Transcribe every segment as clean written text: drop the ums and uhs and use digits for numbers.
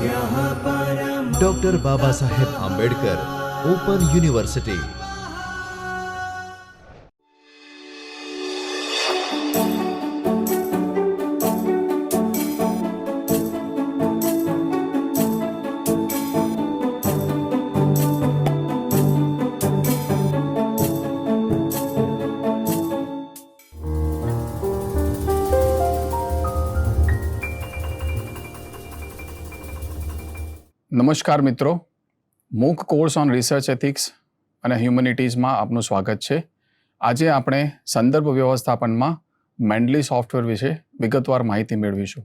Doctor Baba Saheb Ambedkar open university. નમસ્કાર મિત્રો, મૂક કોર્સ ઓન રિસર્ચ એથિક્સ અને હ્યુમેનિટીઝમાં આપનું સ્વાગત છે। આજે આપણે સંદર્ભ વ્યવસ્થાપનમાં મેન્ડલી સોફ્ટવેર વિશે વિગતવાર માહિતી મેળવીશું।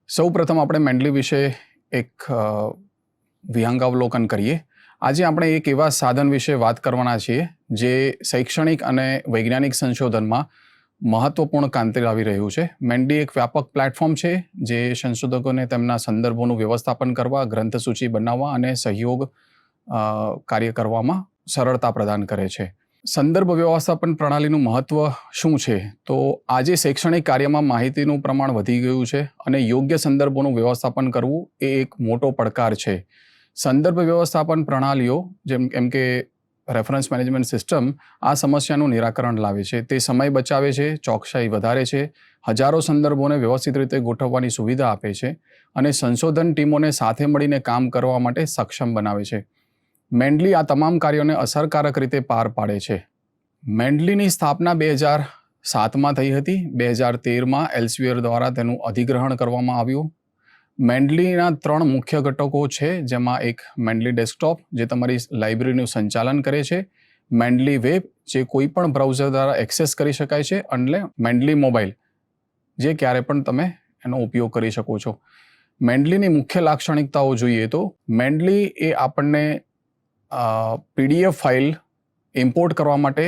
સૌપ્રથમ આપણે મેન્ડલી વિશે એક વિહંગાવલોકન કરીએ। આજે આપણે એક એવા સાધન વિશે વાત કરવાના છીએ જે શૈક્ષણિક અને વૈજ્ઞાનિક સંશોધનમાં મહત્વપૂર્ણ ક્રાંતિ લાવી રહ્યું છે। મેન્ડી એક વ્યાપક પ્લેટફોર્મ છે જે સંશોધકોને તેમના સંદર્ભોનું વ્યવસ્થાપન કરવા, ગ્રંથસૂચિ બનાવવા અને સહયોગ કાર્ય કરવામાં સરળતા પ્રદાન કરે છે। સંદર્ભ વ્યવસ્થાપન પ્રણાલીનું મહત્વ શું છે? તો આજે શૈક્ષણિક કાર્યમાં માહિતીનું પ્રમાણ વધી ગયું છે અને યોગ્ય સંદર્ભોનું વ્યવસ્થાપન કરવું એ એક મોટો પડકાર છે। સંદર્ભ વ્યવસ્થાપન પ્રણાલીઓ જેમ કે રેફરન્સ મેનેજમેન્ટ સિસ્ટમ આ સમસ્યાનું નિરાકરણ લાવે છે। તે સમય બચાવે છે, ચોકસાઈ વધારે છે, હજારો સંદર્ભોને વ્યવસ્થિત રીતે ગોઠવવાની સુવિધા આપે છે અને સંશોધન ટીમોને સાથે મળીને કામ કરવા માટે સક્ષમ બનાવે છે। મેન્ડલી આ તમામ કાર્યોને અસરકારક રીતે પાર પાડે છે। મેન્ડલીની સ્થાપના 2007માં થઈ હતી। 2013માં એલ્સવિયર દ્વારા તેનું અધિગ્રહણ કરવામાં આવ્યું। મેન્ડલીના 3 મુખ્ય ઘટકો છે, જેમાં એક મેન્ડલી ડેસ્કટોપ જે તમારી લાઇબ્રેરીનું સંચાલન કરે છે, મેન્ડલી વેબ જે કોઈ પણ બ્રાઉઝર દ્વારા એક્સેસ કરી શકાય છે અને મેન્ડલી મોબાઈલ જે ક્યારે પણ તમે એનો ઉપયોગ કરી શકો છો। મેન્ડલીની મુખ્ય લાક્ષણિકતાઓ જોઈએ તો મેન્ડલી એ આપણને PDF ફાઇલ ઇમ્પોર્ટ કરવા માટે,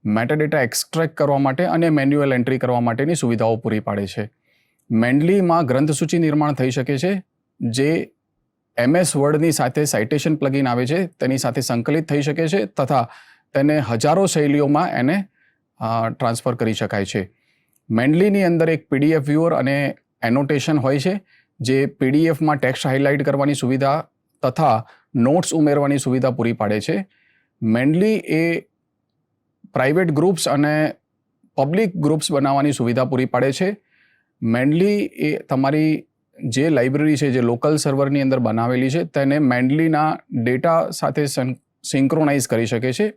મેટાડેટા એક્સટ્રેક્ટ કરવા માટે અને મેન્યુઅલ એન્ટ્રી કરવા માટેની સુવિધાઓ પૂરી પાડે છે। મેન્ડલીમાં ગ્રંથસૂચિ નિર્માણ થઈ શકે છે જે MS વર્ડની સાથે સાઇટેશન પ્લગઇન આવે છે તેની સાથે સંકલિત થઈ શકે છે તથા તેને હજારો શૈલીઓમાં એને ટ્રાન્સફર કરી શકાય છે। મેન્ડલીની અંદર એક PDF વ્યુઅર અને એનોટેશન હોય છે જે PDFમાં ટેક્સ્ટ હાઇલાઇટ કરવાની સુવિધા તથા નોટ્સ ઉમેરવાની સુવિધા પૂરી પાડે છે। મેન્ડલી એ પ્રાઇવેટ ગ્રુપ્સ અને પબ્લિક ગ્રુપ્સ બનાવવાની સુવિધા પૂરી પાડે છે। મેન્ડલી એ તમારી જે લાઇબ્રેરી છે જે લોકલ સર્વરની અંદર બનાવેલી છે તેને મેન્ડલીના ડેટા સાથે સિંક્રોનાઇઝ કરી શકે છે,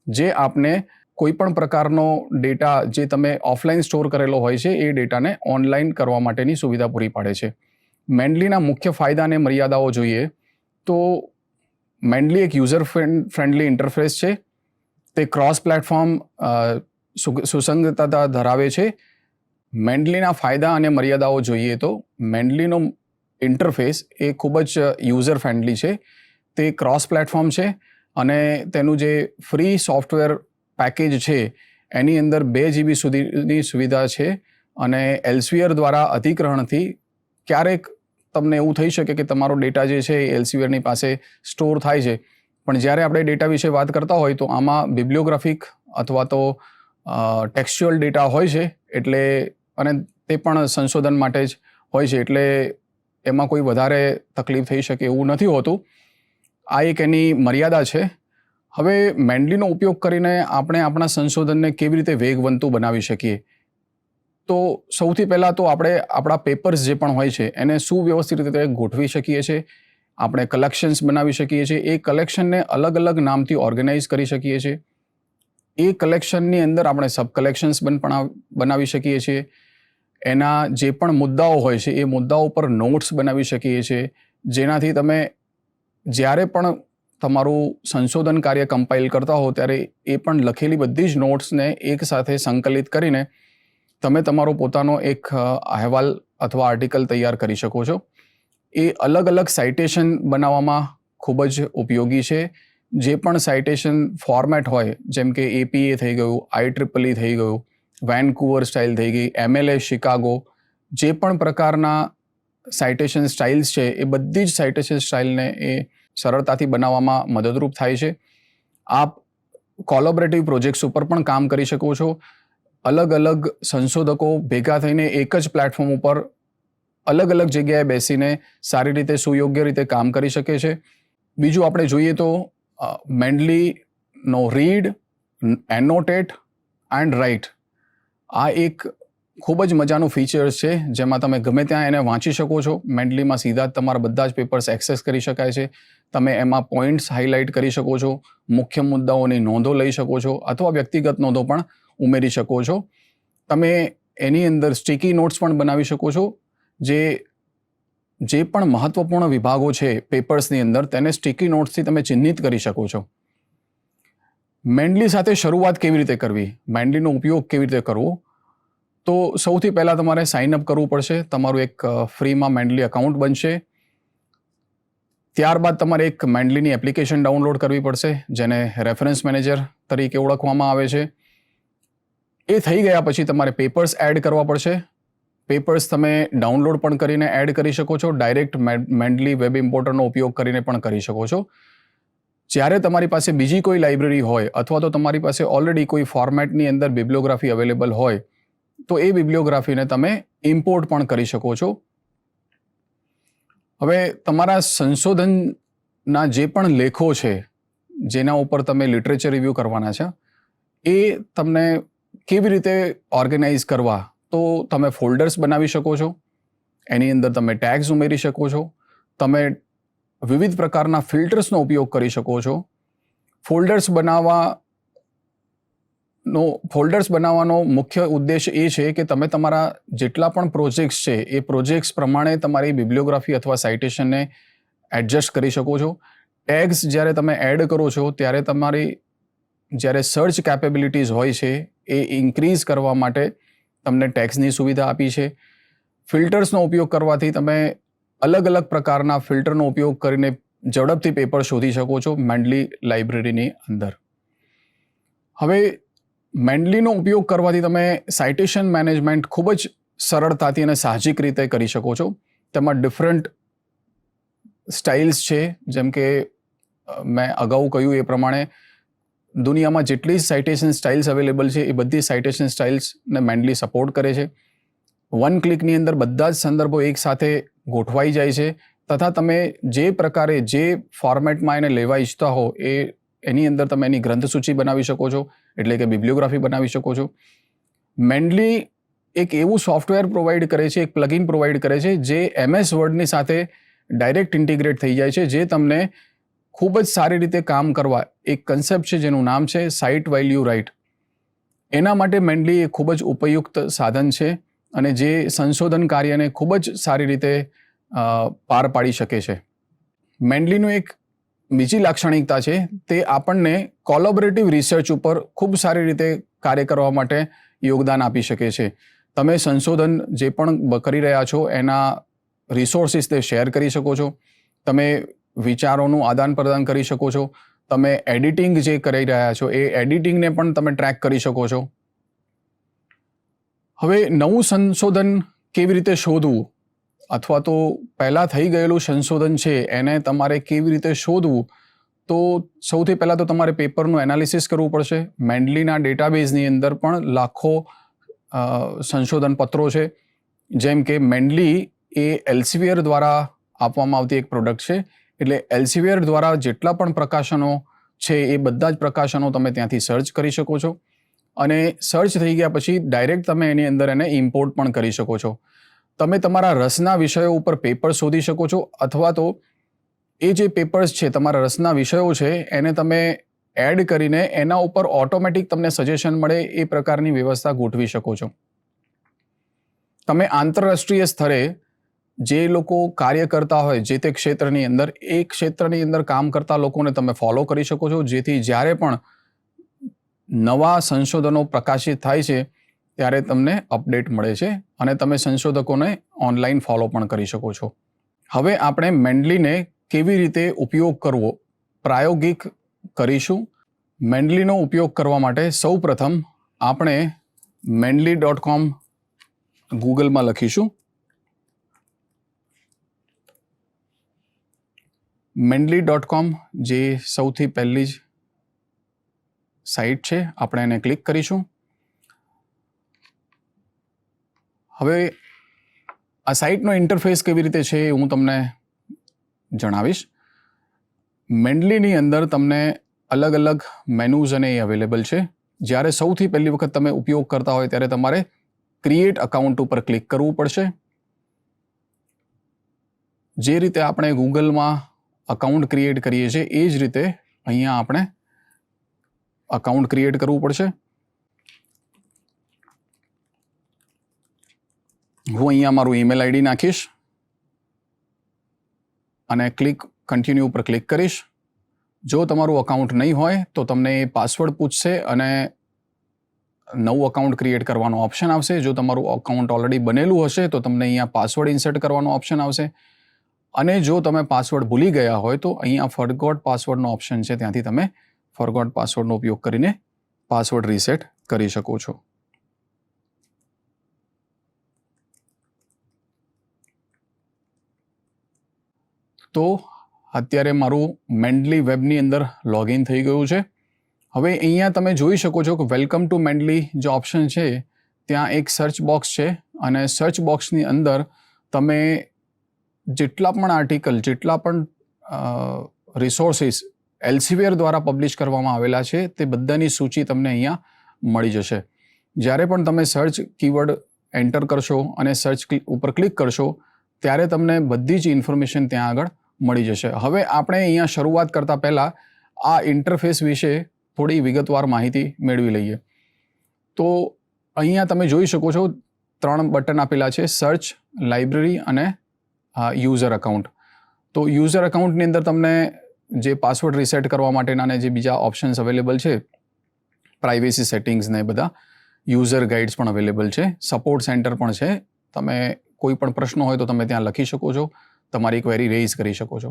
જે આપને કોઈ પણ પ્રકારનો ડેટા જે તમે ઓફલાઈન સ્ટોર કરેલો હોય છે એ ડેટાને ઓનલાઈન કરવા માટેની સુવિધા પૂરી પાડે છે। મેન્ડલીના મુખ્ય ફાયદા અને મર્યાદાઓ જોઈએ તો મેન્ડલી એક યુઝર ફ્રેન્ડલી ઇન્ટરફેસ છે। તે ક્રોસ પ્લેટફોર્મ સુસંગતતા ધરાવે છે। મેન્ડલીના ફાયદા અને મર્યાદાઓ જોઈએ તો મેન્ડલીનો ઇન્ટરફેસ એ ખૂબ જ યુઝર ફ્રેન્ડલી છે। તે ક્રોસ પ્લેટફોર્મ છે અને તેનું જે ફ્રી સોફ્ટવેર પેકેજ છે એની અંદર 2 GB સુધીની સુવિધા છે અને એલ્સવિયર દ્વારા અધિગ્રહણથી ક્યારેક તમને એવું થઈ શકે કે તમારો ડેટા જે છે એ એલ્સવિયરની પાસે સ્ટોર થાય છે, પણ જ્યારે આપણે ડેટા વિશે વાત કરતા હોય તો આમાં બિબ્લિયોગ્રાફિક અથવા તો ટેક્સ્ચ્યુઅલ ડેટા હોય છે, એટલે અને તે પણ સંશોધન માટે જ હોય છે, એટલે એમાં કોઈ વધારે તકલીફ થઈ શકે એવું નથી હોતું। આ એક એની મર્યાદા છે। હવે મેન્ડલીનો ઉપયોગ કરીને આપણે આપણા સંશોધનને કેવી રીતે વેગવંતુ બનાવી શકીએ? તો સૌથી પહેલાં તો આપણે આપણા પેપર્સ જે પણ હોય છે એને સુવ્યવસ્થિત રીતે ગોઠવી શકીએ છીએ। આપણે કલેક્શન્સ બનાવી શકીએ છીએ। એ કલેક્શનને અલગ અલગ નામથી ઓર્ગેનાઇઝ કરી શકીએ છીએ। એ કલેક્શનની અંદર આપણે સબ કલેક્શન્સ બનાવી શકીએ છીએ। એના જે પણ મુદ્દાઓ હોય છે એ મુદ્દાઓ પર નોટ્સ બનાવી શકીએ છીએ, જેનાથી તમે જ્યારે પણ તમારું સંશોધન કાર્ય કમ્પાઇલ કરતા હો ત્યારે એ પણ લખેલી બધી જ નોટ્સને એક સાથે સંકલિત કરીને તમે તમારો પોતાનો એક અહેવાલ અથવા આર્ટિકલ તૈયાર કરી શકો છો। એ અલગ અલગ સાઇટેશન બનાવવામાં ખૂબ જ ઉપયોગી છે। જે પણ સાઇટેશન ફોર્મેટ હોય, જેમ કે APA થઈ ગયું, IEEE થઈ ગયું, વેનકુવર સ્ટાઇલ થઈ ગઈ, MLS શિકાગો, જે પણ પ્રકારના સાઇટેશન સ્ટાઇલ્સ છે એ બધી જ સાઇટેશન સ્ટાઇલને એ સરળતાથી બનાવવામાં મદદરૂપ થાય છે। આપ કોલોબરેટિવ પ્રોજેક્ટ્સ ઉપર પણ કામ કરી શકો છો। અલગ અલગ સંશોધકો ભેગા થઈને એક જ પ્લેટફોર્મ ઉપર અલગ અલગ જગ્યાએ બેસીને સારી રીતે સુયોગ્ય રીતે કામ કરી શકે છે. બીજું આપણે જોઈએ તો મેન્ડલીનો રીડ, એનોટેટ એન્ડ રાઇટ આ એક ખૂબ જ મજાનું ફીચર્સ છે, જેમાં તમે ગમે ત્યાં એને વાંચી શકો છો. મેન્ડલીમાં સીધા જ તમારા બધા જ પેપર્સ એક્સેસ કરી શકાય છે. તમે એમાં પોઈન્ટ્સ હાઇલાઇટ કરી શકો છો, મુખ્ય મુદ્દાઓની નોંધો લઈ શકો છો અથવા વ્યક્તિગત નોંધો પણ ઉમેરી શકો છો. તમે એની અંદર સ્ટીકી નોટ્સ પણ બનાવી શકો છો, જે પણ મહત્વપૂર્ણ વિભાગો છે પેપર્સની અંદર તેને સ્ટીકી નોટ્સથી તમે ચિહ્નિત કરી શકો છો. મેન્ડલી સાથે શરૂઆત કેવી રીતે કરવી, મેન્ડલીનો ઉપયોગ કેવી રીતે કરવો, તો સૌથી પહેલાં તમારે સાઇન અપ કરવું પડશે. તમારું એક ફ્રીમાં મેન્ડલી એકાઉન્ટ બનશે. ત્યારબાદ તમારે એક મેન્ડલીની એપ્લિકેશન ડાઉનલોડ કરવી પડશે, જેને રેફરન્સ મેનેજર તરીકે ઓળખવામાં આવે છે. એ થઈ ગયા પછી તમારે પેપર્સ એડ કરવા પડશે. પેપર્સ તમે ડાઉનલોડ પણ કરીને એડ કરી શકો છો, ડાયરેક્ટ મેન્ડલી વેબ ઇમ્પોર્ટરનો ઉપયોગ કરીને પણ કરી શકો છો. જ્યારે તમારી પાસે બીજી કોઈ લાઇબ્રેરી હોય અથવા તો તમારી પાસે ઓલરેડી કોઈ ફોર્મેટની અંદર બિબ્લિયોગ્રાફી અવેલેબલ હોય તો એ બિબ્લિયોગ્રાફીને તમે ઇમ્પોર્ટ પણ કરી શકો છો. હવે તમારા સંશોધનના જે પણ લેખો છે જેના ઉપર તમે લિટરેચર રિવ્યૂ કરવાના છે એ તમને કેવી રીતે ઓર્ગેનાઇઝ કરવા, તો તમે ફોલ્ડર્સ બનાવી શકો છો. એની અંદર તમે ટેગ્સ ઉમેરી શકો છો. તમે વિવિધ પ્રકારના ફિલ્ટર્સનો ઉપયોગ કરી શકો છો. ફોલ્ડર્સ બનાવવાનો મુખ્ય ઉદ્દેશ એ છે કે તમે તમારા જેટલા પણ પ્રોજેક્ટ્સ છે એ પ્રોજેક્ટ્સ પ્રમાણે તમારી બિબ્લિયોગ્રાફી અથવા સાઇટેશનને એડજસ્ટ કરી શકો છો. ટેગ્સ જ્યારે તમે એડ કરો છો ત્યારે તમારી જ્યારે સર્ચ કેપેબિલિટીઝ હોય છે એ ઇન્ક્રીઝ કરવા માટે તમને ટેગ્સની સુવિધા આપી છે. ફિલ્ટર્સનો ઉપયોગ કરવાથી તમે અલગ અલગ પ્રકારના ફિલ્ટરનો ઉપયોગ કરીને ઝડપથી પેપર શોધી શકો છો મેન્ડલી લાઇબ્રેરીની અંદર. હવે મેન્ડલીનો ઉપયોગ કરવાથી તમે સાઇટેશન મેનેજમેન્ટ ખૂબ જ સરળતાથી અને સાહજિક રીતે કરી શકો છો. તેમાં ડિફરન્ટ સ્ટાઇલ્સ છે, જેમ કે મેં અગાઉ કહ્યું એ પ્રમાણે દુનિયામાં જેટલી સાઇટેશન સ્ટાઇલ્સ અવેલેબલ છે એ બધી સાઇટેશન સ્ટાઇલ્સને મેન્ડલી સપોર્ટ કરે છે. વન ક્લિકની અંદર બધા જ સંદર્ભો એકસાથે ગોઠવાઈ જાય છે તથા તમે જે પ્રકારે જે ફોર્મેટમાં એને લેવા ઈચ્છતા હો એની અંદર તમે એની ગ્રંથસૂચિ બનાવી શકો છો, એટલે કે બિબ્લિયોગ્રાફી બનાવી શકો છો. મેન્ડલી એક એવું સોફ્ટવેર પ્રોવાઈડ કરે છે, એક પ્લગઇન પ્રોવાઈડ કરે છે જે MS વર્ડની સાથે ડાયરેક્ટ ઇન્ટિગ્રેટ થઈ જાય છે, જે તમને ખૂબ જ સારી રીતે કામ કરવા એક કન્સેપ્ટ છે જેનું નામ છે સાઇટ વાઇલ યુ રાઇટ. એના માટે મેન્ડલી એ ખૂબ જ ઉપયુક્ત સાધન છે અને જે સંશોધન કાર્યને ખૂબ જ સારી રીતે પાર પાડી શકે છે. મેન્ડલીનું એક બીજી લાક્ષણિકતા છે, તે આપણને કોલેબોરેટિવ રિસર્ચ ઉપર ખૂબ સારી રીતે કાર્ય કરવા માટે યોગદાન આપી શકે છે. તમે સંશોધન જે પણ કરી રહ્યા છો એના રિસોર્સિસ તે શેર કરી શકો છો. તમે વિચારોનું આદાન પ્રદાન કરી શકો છો. તમે એડિટિંગ જે કરી રહ્યા છો એ એડિટિંગને પણ તમે ટ્રેક કરી શકો છો. હવે નવું સંશોધન કેવી રીતે શોધવું અથવા તો પહેલાં થઈ ગયેલું સંશોધન છે એને તમારે કેવી રીતે શોધવું, તો સૌથી પહેલાં તો તમારે પેપરનું એનાલિસિસ કરવું પડશે. મેન્ડલીના ડેટાબેઝની અંદર પણ લાખો સંશોધન પત્રો છે. જેમ કે મેન્ડલી એ એલ્સેવિયર દ્વારા આપવામાં આવતી એક પ્રોડક્ટ છે, એટલે એલ્સેવિયર દ્વારા જેટલા પણ પ્રકાશનો છે એ બધા જ પ્રકાશનો તમે ત્યાંથી સર્ચ કરી શકો છો અને સર્ચ થઈ ગયા પછી ડાયરેક્ટ તમે એની અંદર એને ઇમ્પોર્ટ પણ કરી શકો છો. તમે તમારા રસના વિષયો ઉપર પેપર શોધી શકો છો અથવા તો એ જે પેપર્સ છે તમારા રસના વિષયો છે એને તમે એડ કરીને એના ઉપર ઓટોમેટિક તમને સજેશન મળે એ પ્રકારની વ્યવસ્થા ગોઠવી શકો છો. તમે આંતરરાષ્ટ્રીય સ્તરે જે લોકો કાર્ય કરતા હોય જે તે ક્ષેત્રની અંદર એ ક્ષેત્રની અંદર કામ કરતા લોકોને તમે ફોલો કરી શકો છો, જેથી જ્યારે પણ નવા સંશોધનો પ્રકાશિત થાય છે ત્યારે તમને અપડેટ મળે છે અને તમે સંશોધકોને ઓનલાઈન ફોલો પણ કરી શકો છો. હવે આપણે મેન્ડલીને કેવી રીતે ઉપયોગ કરવો પ્રાયોગિક કરીશું. મેન્ડલીનો ઉપયોગ કરવા માટે સૌ પ્રથમ આપણે mendeley.com ગૂગલમાં લખીશું. mendeley.com જે સૌથી પહેલી જ સાઇટ છે, આપણે એને ક્લિક કરીશું. હવે આ સાઇટનો ઇન્ટરફેસ કેવી રીતે છે એ હું તમને જણાવીશ. મેન્ડલીની અંદર તમને અલગ અલગ મેનુઝ અને એ અવેલેબલ છે. જ્યારે સૌથી પહેલી વખત તમે ઉપયોગ કરતા હોય ત્યારે તમારે ક્રિએટ અકાઉન્ટ ઉપર ક્લિક કરવું પડશે. જે રીતે આપણે ગૂગલમાં અકાઉન્ટ ક્રિએટ કરીએ છીએ એ જ રીતે અહીંયા આપણે અકાઉન્ટ ક્રિએટ કરવું પડશે. હું અહીંયા મારું ઈમેલ આઈડી નાખીશ અને કન્ટિન્યુ ઉપર ક્લિક કરીશ. જો તમારું અકાઉન્ટ નહીં હોય તો તમને એ પાસવર્ડ પૂછશે અને નવું અકાઉન્ટ ક્રિએટ કરવાનો ઓપ્શન આવશે. જો તમારું અકાઉન્ટ ઓલરેડી બનેલું હશે તો તમને અહીંયા પાસવર્ડ ઇન્સર્ટ કરવાનો ઓપ્શન આવશે. અને જો તમે પાસવર્ડ ભૂલી ગયા હોય તો અહીંયા ફોરગોટ પાસવર્ડનો ઓપ્શન છે, ત્યાંથી તમે ફોરગોટ પાસવર્ડનો ઉપયોગ કરીને પાસવર્ડ રીસેટ કરી શકો છો. તો અત્યારે મારું મેન્ડલી વેબની અંદર લોગિન થઈ ગયું છે. હવે અહીંયા તમે જોઈ શકો છો કે વેલકમ ટુ મેન્ડલી જે ઓપ્શન છે ત્યાં એક સર્ચ બોક્સ છે અને સર્ચ બોક્સની અંદર તમે જેટલા પણ આર્ટિકલ, જેટલા પણ રિસોર્સિસ એલ્સેવિયર દ્વારા પબ્લિશ કરવામાં આવેલા છે તે બધાની સૂચિ તમને અહીંયા મળી જશે. જ્યારે પણ તમે સર્ચ કીવર્ડ એન્ટર કરશો અને સર્ચ ઉપર ક્લિક કરશો ત્યારે તમને બધી જ ઇન્ફોર્મેશન ત્યાં આગળ મળી જશે. હવે આપણે અહીંયા શરૂઆત કરતાં પહેલાં આ ઇન્ટરફેસ વિશે થોડી વિગતવાર માહિતી મેળવી લઈએ. તો અહીંયા તમે જોઈ શકો છો 3 બટન આપેલા છે: સર્ચ, લાઇબ્રેરી અને યુઝર અકાઉન્ટ. તો યુઝર અકાઉન્ટની અંદર તમને જે પાસવર્ડ રીસેટ કરવા માટેના અને જે બીજા ઓપ્શન્સ અવેલેબલ છે, પ્રાઇવેસી સેટિંગ્સ ને બધા, યુઝર ગાઈડ્સ પણ અવેલેબલ છે, સપોર્ટ સેન્ટર પણ છે. તમે કોઈ પણ પ્રશ્ન હોય તો તમે ત્યાં લખી શકો છો, તમારી ક્વેરી રેઇઝ કરી શકો છો.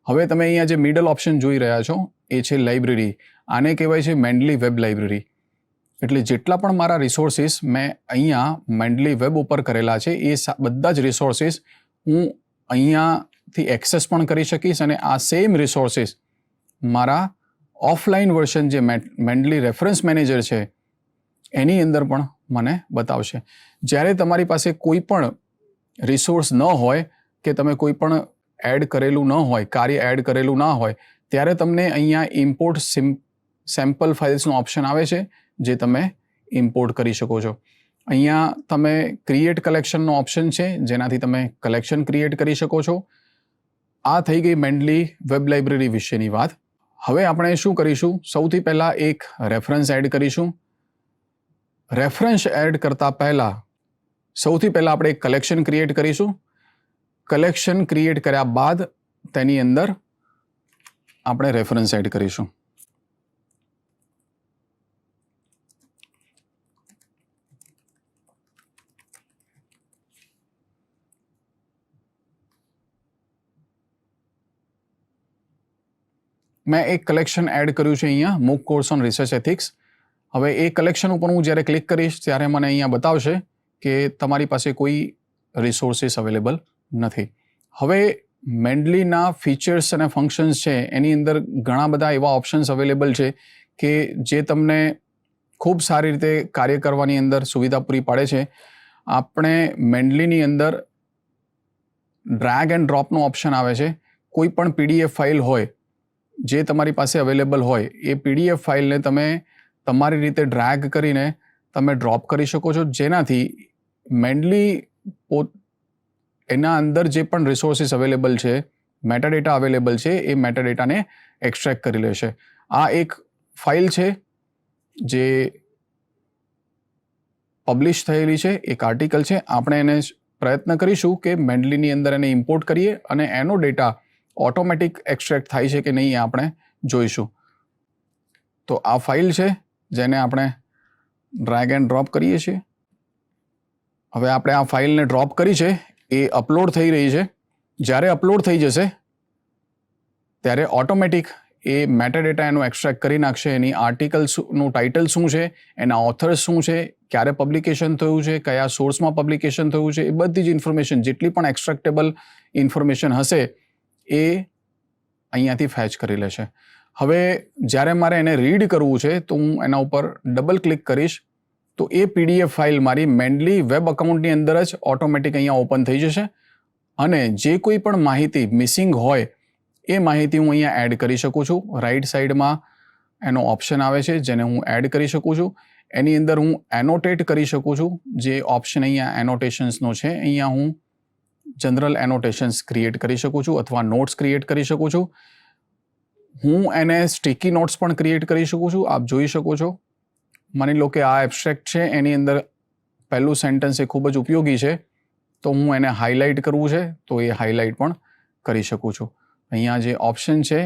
હવે તમે અહીંયા જે મિડલ ઓપ્શન જોઈ રહ્યા છો એ છે લાઇબ્રેરી. આને કહેવાય છે મેન્ડલી વેબ લાઇબ્રેરી. એટલે જેટલા પણ મારા રિસોર્સિસ મેં અહીંયા મેન્ડલી વેબ ઉપર કરેલા છે એ બધા જ રિસોર્સિસ હું અહીંયાથી એક્સેસ પણ કરી શકીશ અને આ સેમ રિસોર્સિસ મારા ઓફલાઈન વર્ઝન જે મેન્ડલી રેફરન્સ મેનેજર છે એની અંદર પણ મને બતાવશે. જ્યારે તમારી પાસે કોઈ પણ રિસોર્સ ન હોય કે તમે કોઈ પણ એડ કરેલું ન હોય, કાર્ય એડ કરેલું ના હોય, ત્યારે તમને અહીંયા ઇમ્પોર્ટ સેમ્પલ ફાઇલ્સનો ઓપ્શન આવે છે જે તમે ઇમ્પોર્ટ કરી શકો છો. અહીંયા તમે ક્રિએટ કલેક્શનનો ઓપ્શન છે જેનાથી તમે કલેક્શન ક્રિએટ કરી શકો છો. આ થઈ ગઈ મેન્ડલી વેબ લાઇબ્રેરી વિશેની વાત. હવે આપણે શું કરીશું? સૌથી પહેલાં એક રેફરન્સ એડ કરીશું. રેફરન્સ એડ કરતાં પહેલાં સૌથી પહેલાં આપણે એક કલેક્શન ક્રિએટ કરીશું. કલેક્શન ક્રિએટ કર્યા બાદ તેની અંદર આપણે રેફરન્સ એડ કરીશું. મેં એક કલેક્શન એડ કર્યું છે અહીંયા, મૂક કોર્સ ઓન રિસર્ચ એથિક્સ. હવે એ કલેક્શન ઉપર હું જ્યારે ક્લિક કરીશ ત્યારે મને અહીંયા બતાવશે કે તમારી પાસે કોઈ રિસોર્સિસ અવેલેબલ નથી. હવે મેન્ડલીના ફીચર્સ અને ફંક્શન્સ છે એની અંદર ઘણા બધા એવા ઓપ્શન્સ અવેલેબલ છે કે જે તમને ખૂબ સારી રીતે કાર્ય કરવાની અંદર સુવિધા પૂરી પાડે છે. આપણે મેન્ડલીની અંદર ડ્રેગ એન્ડ ડ્રોપનો ઓપ્શન આવે છે. કોઈ પણ પીડીએફ ફાઇલ હોય જે તમારી પાસે અવેલેબલ હોય એ પીડીએફ ફાઇલને તમે તમારી રીતે ડ્રેગ કરીને તમે ડ્રોપ કરી શકો છો, જેનાથી મેન્ડલી એના અંદર જે પણ રિસોર્સિસ અવેલેબલ છે, મેટાડેટા અવેલેબલ છે, એ મેટાડેટાને એક્સ્ટ્રેક્ટ કરી લેશે. આ એક ફાઇલ છે જે પબ્લિશ થયેલી છે, એક આર્ટિકલ છે. આપણે એને પ્રયત્ન કરીશું કે મેન્ડલીની અંદર એને ઇમ્પોર્ટ કરીએ અને એનો ડેટા ઓટોમેટિક એક્સ્ટ્રેક્ટ થાય છે કે નહીં એ આપણે જોઈશું. તો આ ફાઇલ છે જેને આપણે ડ્રેગ એન્ડ ડ્રોપ કરીએ છીએ. હવે આપણે આ ફાઇલને ડ્રોપ કરી છે, એ અપલોડ થઈ રહી છે. જ્યારે અપલોડ થઈ જશે ત્યારે ઓટોમેટિક એ મેટાડેટા એનું એક્સ્ટ્રેક્ટ કરી નાખશે. એની આર્ટિકલનું ટાઇટલ શું છે, એના ઓથર્સ શું છે, ક્યારે પબ્લિકેશન થયું છે, કયા સોર્સમાં પબ્લિકેશન થયું છે, એ બધી જ ઇન્ફોર્મેશન, જેટલી પણ એક્સ્ટ્રેક્ટેબલ ઇન્ફોર્મેશન હશે એ અહીંયાથી ફેચ કરી લેશે. હવે જ્યારે મારે એને રીડ કરવું છે તો હું એના ઉપર ડબલ ક્લિક કરીશ તો એ પીડીએફ ફાઇલ મારી મેન્ડલી વેબ અકાઉન્ટની અંદર જ ઓટોમેટિક અહીંયા ઓપન થઈ જશે અને જે કોઈ પણ માહિતી મિસિંગ હોય એ માહિતી હું અહીંયા એડ કરી શકું છું. રાઈટ સાઈડમાં એનો ઓપ્શન આવે છે જેને હું એડ કરી શકું છું. એની અંદર હું એનોટેટ કરી શકું છું. જે ઓપ્શન અહીંયા એનોટેશન્સનો છે, અહીંયા હું જનરલ એનોટેશન્સ ક્રિએટ કરી શકું છું અથવા નોટ્સ ક્રિએટ કરી શકું છું. હું એને સ્ટિકી નોટ્સ પણ ક્રિએટ કરી શકું છું. આપ જોઈ શકો છો. માની લો કે આ એબ્સ્ટ્રેક્ટ છે, એની અંદર પહેલું સેન્ટેન્સ એ ખૂબ જ ઉપયોગી છે, તો હું એને હાઇલાઇટ કરવું છે તો એ હાઇલાઇટ પણ કરી શકું છું. અહીંયા જે ઓપ્શન છે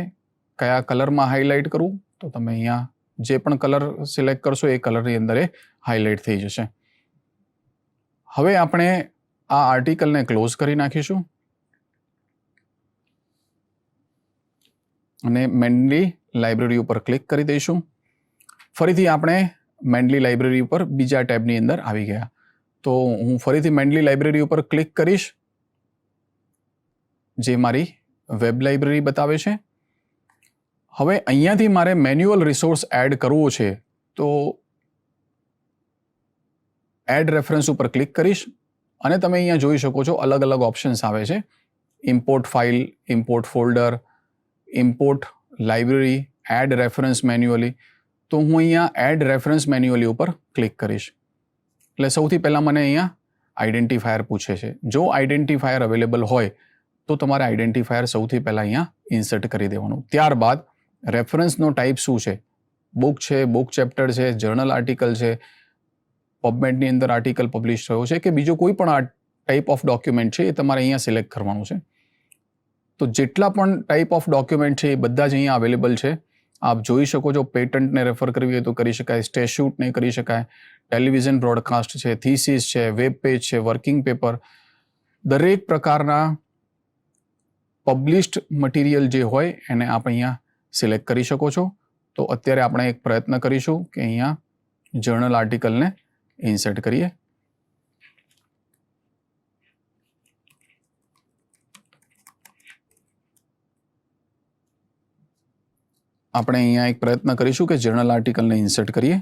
કયા કલરમાં હાઇલાઇટ કરવું, તો તમે અહીંયા જે પણ કલર સિલેક્ટ કરશો એ કલરની અંદર એ હાઇલાઇટ થઈ જશે. હવે આપણે આ આર્ટિકલને ક્લોઝ કરી નાખીશું અને મેન્ડલી લાઇબ્રેરી ઉપર ક્લિક કરી દઈશું. ફરીથી આપણે મેન્ડલી લાઇબ્રેરી ઉપર બીજા ટેબની અંદર આવી ગયા. તો હું ફરીથી મેન્ડલી લાઇબ્રેરી ઉપર ક્લિક કરીશ, જે મારી વેબ લાઇબ્રેરી બતાવે છે. હવે અહીંયાથી મારે મેન્યુઅલ રિસોર્સ એડ કરવો છે, તો એડ રેફરન્સ ઉપર ક્લિક કરીશ અને તમે અહીંયા જોઈ શકો છો અલગ અલગ ઓપ્શન્સ આવે છે. Import file, import folder, import library, add reference manually. તો હું અહીંયા એડ રેફરન્સ મેન્યુઅલી ઉપર ક્લિક કરીશ. એટલે સૌથી પહેલાં મને અહીંયા આઈડેન્ટિફાયર પૂછે છે. જો આઈડેન્ટિફાયર અવેલેબલ હોય તો તમારે આઈડેન્ટિફાયર સૌથી પહેલાં અહીંયા ઇન્સર્ટ કરી દેવાનું. ત્યારબાદ રેફરન્સનો ટાઈપ શું છે, બુક છે, બુક ચેપ્ટર છે, જર્નલ આર્ટિકલ છે, પબમેડની અંદર આર્ટિકલ પબ્લિશ થયો છે કે બીજો કોઈ પણ આ ટાઈપ ઓફ ડોક્યુમેન્ટ છે એ તમારે અહીંયા સિલેક્ટ કરવાનું છે. તો જેટલા પણ ટાઈપ ઓફ ડોક્યુમેન્ટ છે એ બધા જ અહીંયા અવેલેબલ છે. આપ જોઈ શકો છો. પેટન્ટને રેફર કરવી હોય તો કરી શકાય, સ્ટેચ્યુટને કરી શકાય, ટેલિવિઝન બ્રોડકાસ્ટ છે, થીસીસ છે, વેબ પેજ છે, વર્કિંગ પેપર, દરેક પ્રકારના પબ્લિશ્ડ મટીરિયલ જે હોય એને આપ અહીંયા સિલેક્ટ કરી શકો છો. તો અત્યારે આપણે એક પ્રયત્ન કરીશું કે અહીંયા જર્નલ આર્ટિકલને ઇન્સર્ટ કરીએ. આપણે અહીંયા એક પ્રયત્ન કરીશું કે જર્નલ આર્ટિકલને ઇન્સર્ટ કરીએ.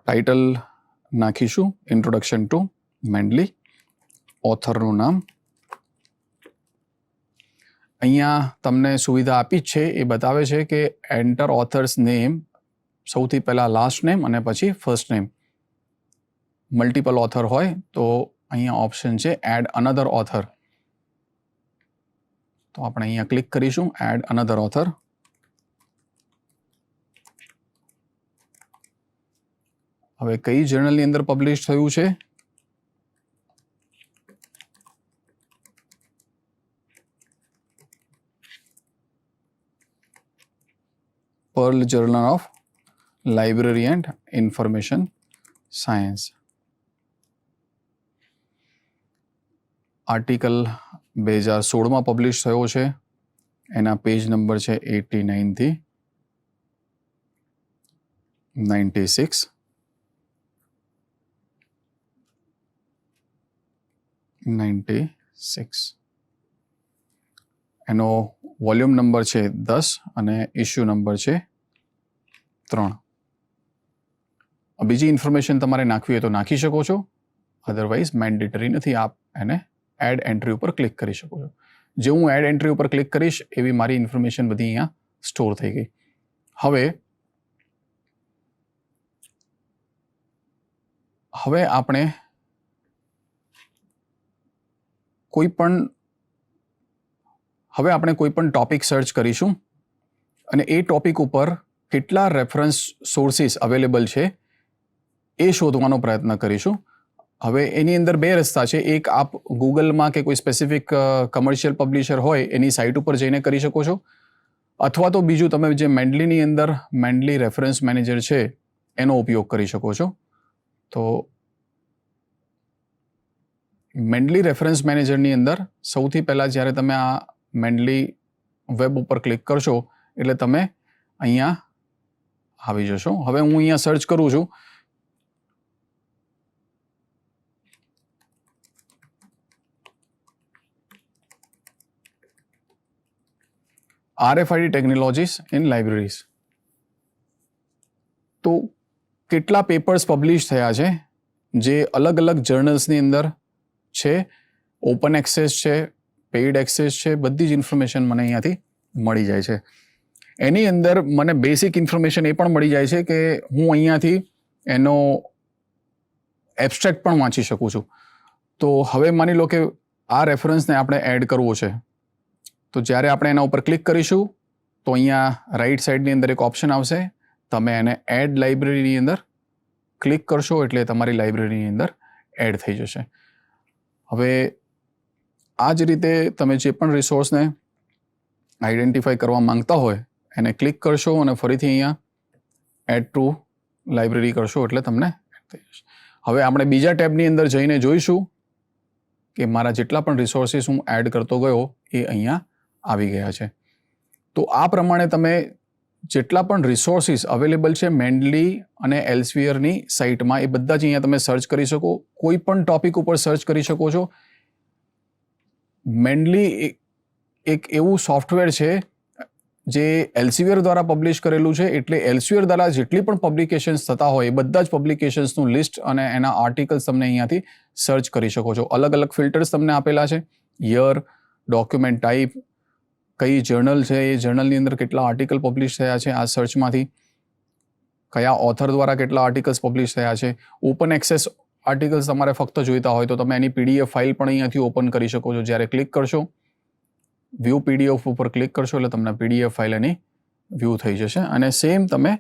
ટાઇટલ નાખીશું ઇન્ટ્રોડક્શન ટુ મેન્ડલી. ઓથરનું નામ અહીંયા તમને સુવિધા આપી જ છે, એ બતાવે છે કે એન્ટર ઓથર્સ નેમ, સૌથી પહેલાં લાસ્ટ નેમ અને પછી ફર્સ્ટ નેમ. મલ્ટિપલ ઓથર હોય તો અહીંયા ઓપ્શન છે એડ અનધર ઓથર. તો આપણે અહીંયા ક્લિક કરીશું એડ અનધર ઓથર. હવે કઈ જર્નલની અંદર પબ્લિશ થયું છે, pearl journal of library and information science. Article 2016માં પબ્લિશ થયો છે. એના પેજ નંબર છે 89 થી 96. એનો વોલ્યુમ નંબર છે 10 અને ઇસ્યુ નંબર છે 3. બીજી ઇન્ફોર્મેશન તમારે નાખવી હોય તો નાખી શકો છો, અધરવાઇઝ મેન્ડેટરી નથી. આપ એને એડ એન્ટ્રી ઉપર ક્લિક કરી શકો છો. જે હું એડ એન્ટ્રી ઉપર ક્લિક કરીશ એવી મારી ઇન્ફોર્મેશન બધી અહીંયા સ્ટોર થઈ ગઈ. હવે આપણે કોઈ પણ ટોપિક સર્ચ કરીશું અને એ ટોપિક ઉપર કેટલા રેફરન્સ સોર્સિસ અવેલેબલ છે એ શોધવાનો પ્રયત્ન કરીશું. હવે એની અંદર બે રસ્તા છે. એક, આપ ગૂગલમાં કે કોઈ સ્પેસિફિક કમર્શિયલ પબ્લિશર હોય એની સાઇટ ઉપર જઈને કરી શકો છો, અથવા તો બીજું તમે જે મેન્ડલીની અંદર મેન્ડલી રેફરન્સ મેનેજર છે એનો ઉપયોગ કરી શકો છો. તો મેન્ડલી રેફરન્સ મેનેજરની અંદર સૌથી પહેલાં જ્યારે તમે આ મેન્ડલી વેબ ઉપર ક્લિક કરશો એટલે તમે અહીંયા આવી જશો. હવે હું અહીંયા સર્ચ કરું છું. RFID technologies in libraries. તો કેટલા પેપર્સ પબ્લિશ થયા છે જે અલગ અલગ જર્નલ્સની અંદર છે, ઓપન એક્સેસ છે, પેઇડ એક્સેસ છે, બધી જ ઇન્ફોર્મેશન મને અહીંયાથી મળી જાય છે. એની અંદર મને બેસિક ઇન્ફોર્મેશન એ પણ મળી જાય છે કે હું અહીંયાથી એનો એબ્સ્ટ્રેક્ટ પણ વાંચી શકું છું. તો હવે માની લો કે આ રેફરન્સને આપણે એડ કરવો છે, તો જ્યારે આપણે એના ઉપર ક્લિક કરીશું તો અહીંયા રાઈટ સાઈડની અંદર એક ઓપ્શન આવશે. તમે એને એડ લાઇબ્રેરીની અંદર ક્લિક કરશો એટલે તમારી લાઇબ્રેરીની અંદર એડ થઈ જશે. હવે આ જ રીતે તમે જે પણ રિસોર્સને આઈડેન્ટિફાઈ કરવા માંગતા હોય એને ક્લિક કરશો અને ફરીથી અહીંયા એડ ટુ લાઇબ્રેરી કરશો એટલે તમને એડ થઈ જશે. હવે આપણે બીજા ટેબની અંદર જઈને જોઈશું કે મારા જેટલા પણ રિસોર્સિસ હું એડ કરતો ગયો એ અહીંયા આવી ગયા છે. તો આ પ્રમાણે તમે જેટલા પણ રિસોર્સિસ અવેલેબલ છે મેન્ડલી અને એલ્સવિયરની સાઇટમાં એ બધા જ અહીંયા તમે સર્ચ કરી શકો. કોઈ પણ ટોપિક ઉપર સર્ચ કરી શકો છો. મેન્ડલી એક એવું સોફ્ટવેર છે જે એલ્સવિયર દ્વારા પબ્લિશ કરેલું છે, એટલે એલ્સવિયર દ્વારા જેટલી પણ પબ્લિકેશન્સ થતા હોય એ બધા જ પબ્લિકેશન્સનું લિસ્ટ અને એના આર્ટિકલ્સ તમને અહીંયાથી સર્ચ કરી શકો છો. અલગ અલગ ફિલ્ટર્સ તમને આપેલા છે, યર, ડોક્યુમેન્ટ ટાઈપ, કઈ જર્નલ છે, એ જર્નલની અંદર કેટલા આર્ટિકલ પબ્લિશ થયા છે આ સર્ચમાંથી, કયા ઓથર દ્વારા કેટલા આર્ટિકલ્સ પબ્લિશ થયા છે. ઓપન એક્સેસ આર્ટિકલ્સ તમારે ફક્ત જોઈતા હોય તો તમે એની PDF ફાઇલ પણ અહીંયાથી ઓપન કરી શકો છો. જ્યારે ક્લિક કરશો વ્યૂ PDF ઉપર ક્લિક કરશો એટલે તમને PDF ફાઇલ એની વ્યૂ થઈ જશે અને સેમ તમે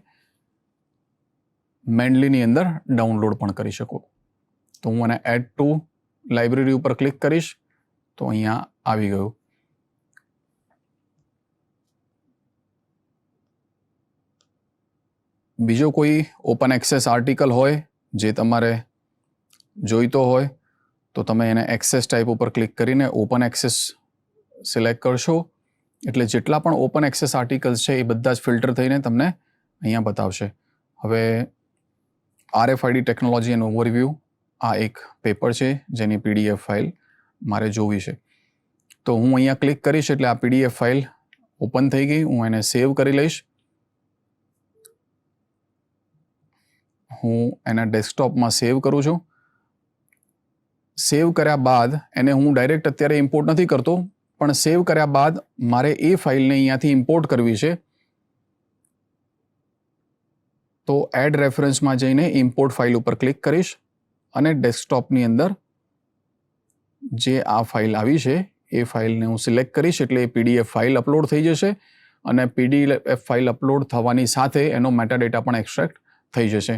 મેન્ડલીની અંદર ડાઉનલોડ પણ કરી શકો. તો હું એને એડ ટુ લાઇબ્રેરી ઉપર ક્લિક કરીશ તો અહીંયા આવી ગયું. બીજો કોઈ ઓપન એક્સેસ આર્ટિકલ હોય જે તમારે જોઈતો હોય તો તમે એને એક્સેસ ટાઈપ ઉપર ક્લિક કરીને ઓપન એક્સેસ સિલેક્ટ કરશો એટલે જેટલા પણ ઓપન એક્સેસ આર્ટિકલ્સ છે એ બધા જ ફિલ્ટર થઈને તમને અહીંયા બતાવશે. હવે RFID ટેકનોલોજી એન્ડ ઓવરવ્યૂ આ એક પેપર છે જેની PDF ફાઇલ મારે જોવી છે. તો હું અહીંયા ક્લિક કરીશ એટલે આ PDF ફાઇલ ઓપન થઈ ગઈ. હું એને સેવ કરી લઈશ. હું એના ડેસ્કટોપમાં સેવ કરું છું. સેવ કર્યા બાદ એને હું ડાયરેક્ટ અત્યારે ઇમ્પોર્ટ નથી કરતો, પણ સેવ કર્યા બાદ મારે એ ફાઇલને અહીંયાથી ઇમ્પોર્ટ કરવી છે. તો એડ રેફરન્સમાં જઈને ઇમ્પોર્ટ ફાઇલ ઉપર ક્લિક કરીશ અને ડેસ્કટોપની અંદર જે આ ફાઇલ આવી છે એ ફાઇલને હું સિલેક્ટ કરીશ એટલે એ PDF ફાઇલ અપલોડ થઈ જશે અને PDF ફાઇલ અપલોડ થવાની સાથે એનો મેટાડેટા પણ એક્સટ્રેક્ટ થઈ જશે.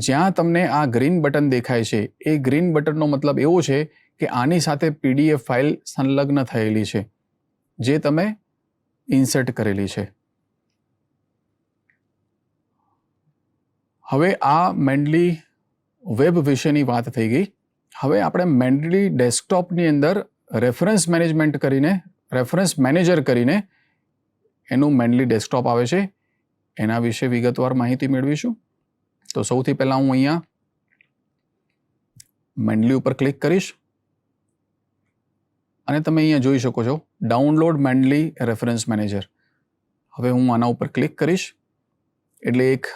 જ્યાં તમને આ ગ્રીન બટન દેખાય છે એ ગ્રીન બટનનો મતલબ એવો છે કે આની સાથે PDF ફાઇલ સંલગ્ન થયેલી છે જે તમે ઇન્સર્ટ કરેલી છે. હવે આ મેન્ડલી વેબ વિશેની વાત થઈ ગઈ. હવે આપણે મેન્ડલી ડેસ્કટોપની અંદર રેફરન્સ મેનેજર કરીને એનું મેન્ડલી ડેસ્કટોપ આવે છે એના વિશે વિગતવાર માહિતી મેળવીશું. તો સૌથી પહેલાં હું અહીંયા મેન્ડલી ઉપર ક્લિક કરીશ અને તમે અહીંયા જોઈ શકો છો ડાઉનલોડ મેન્ડલી રેફરન્સ મેનેજર. હવે હું આના ઉપર ક્લિક કરીશ એટલે એક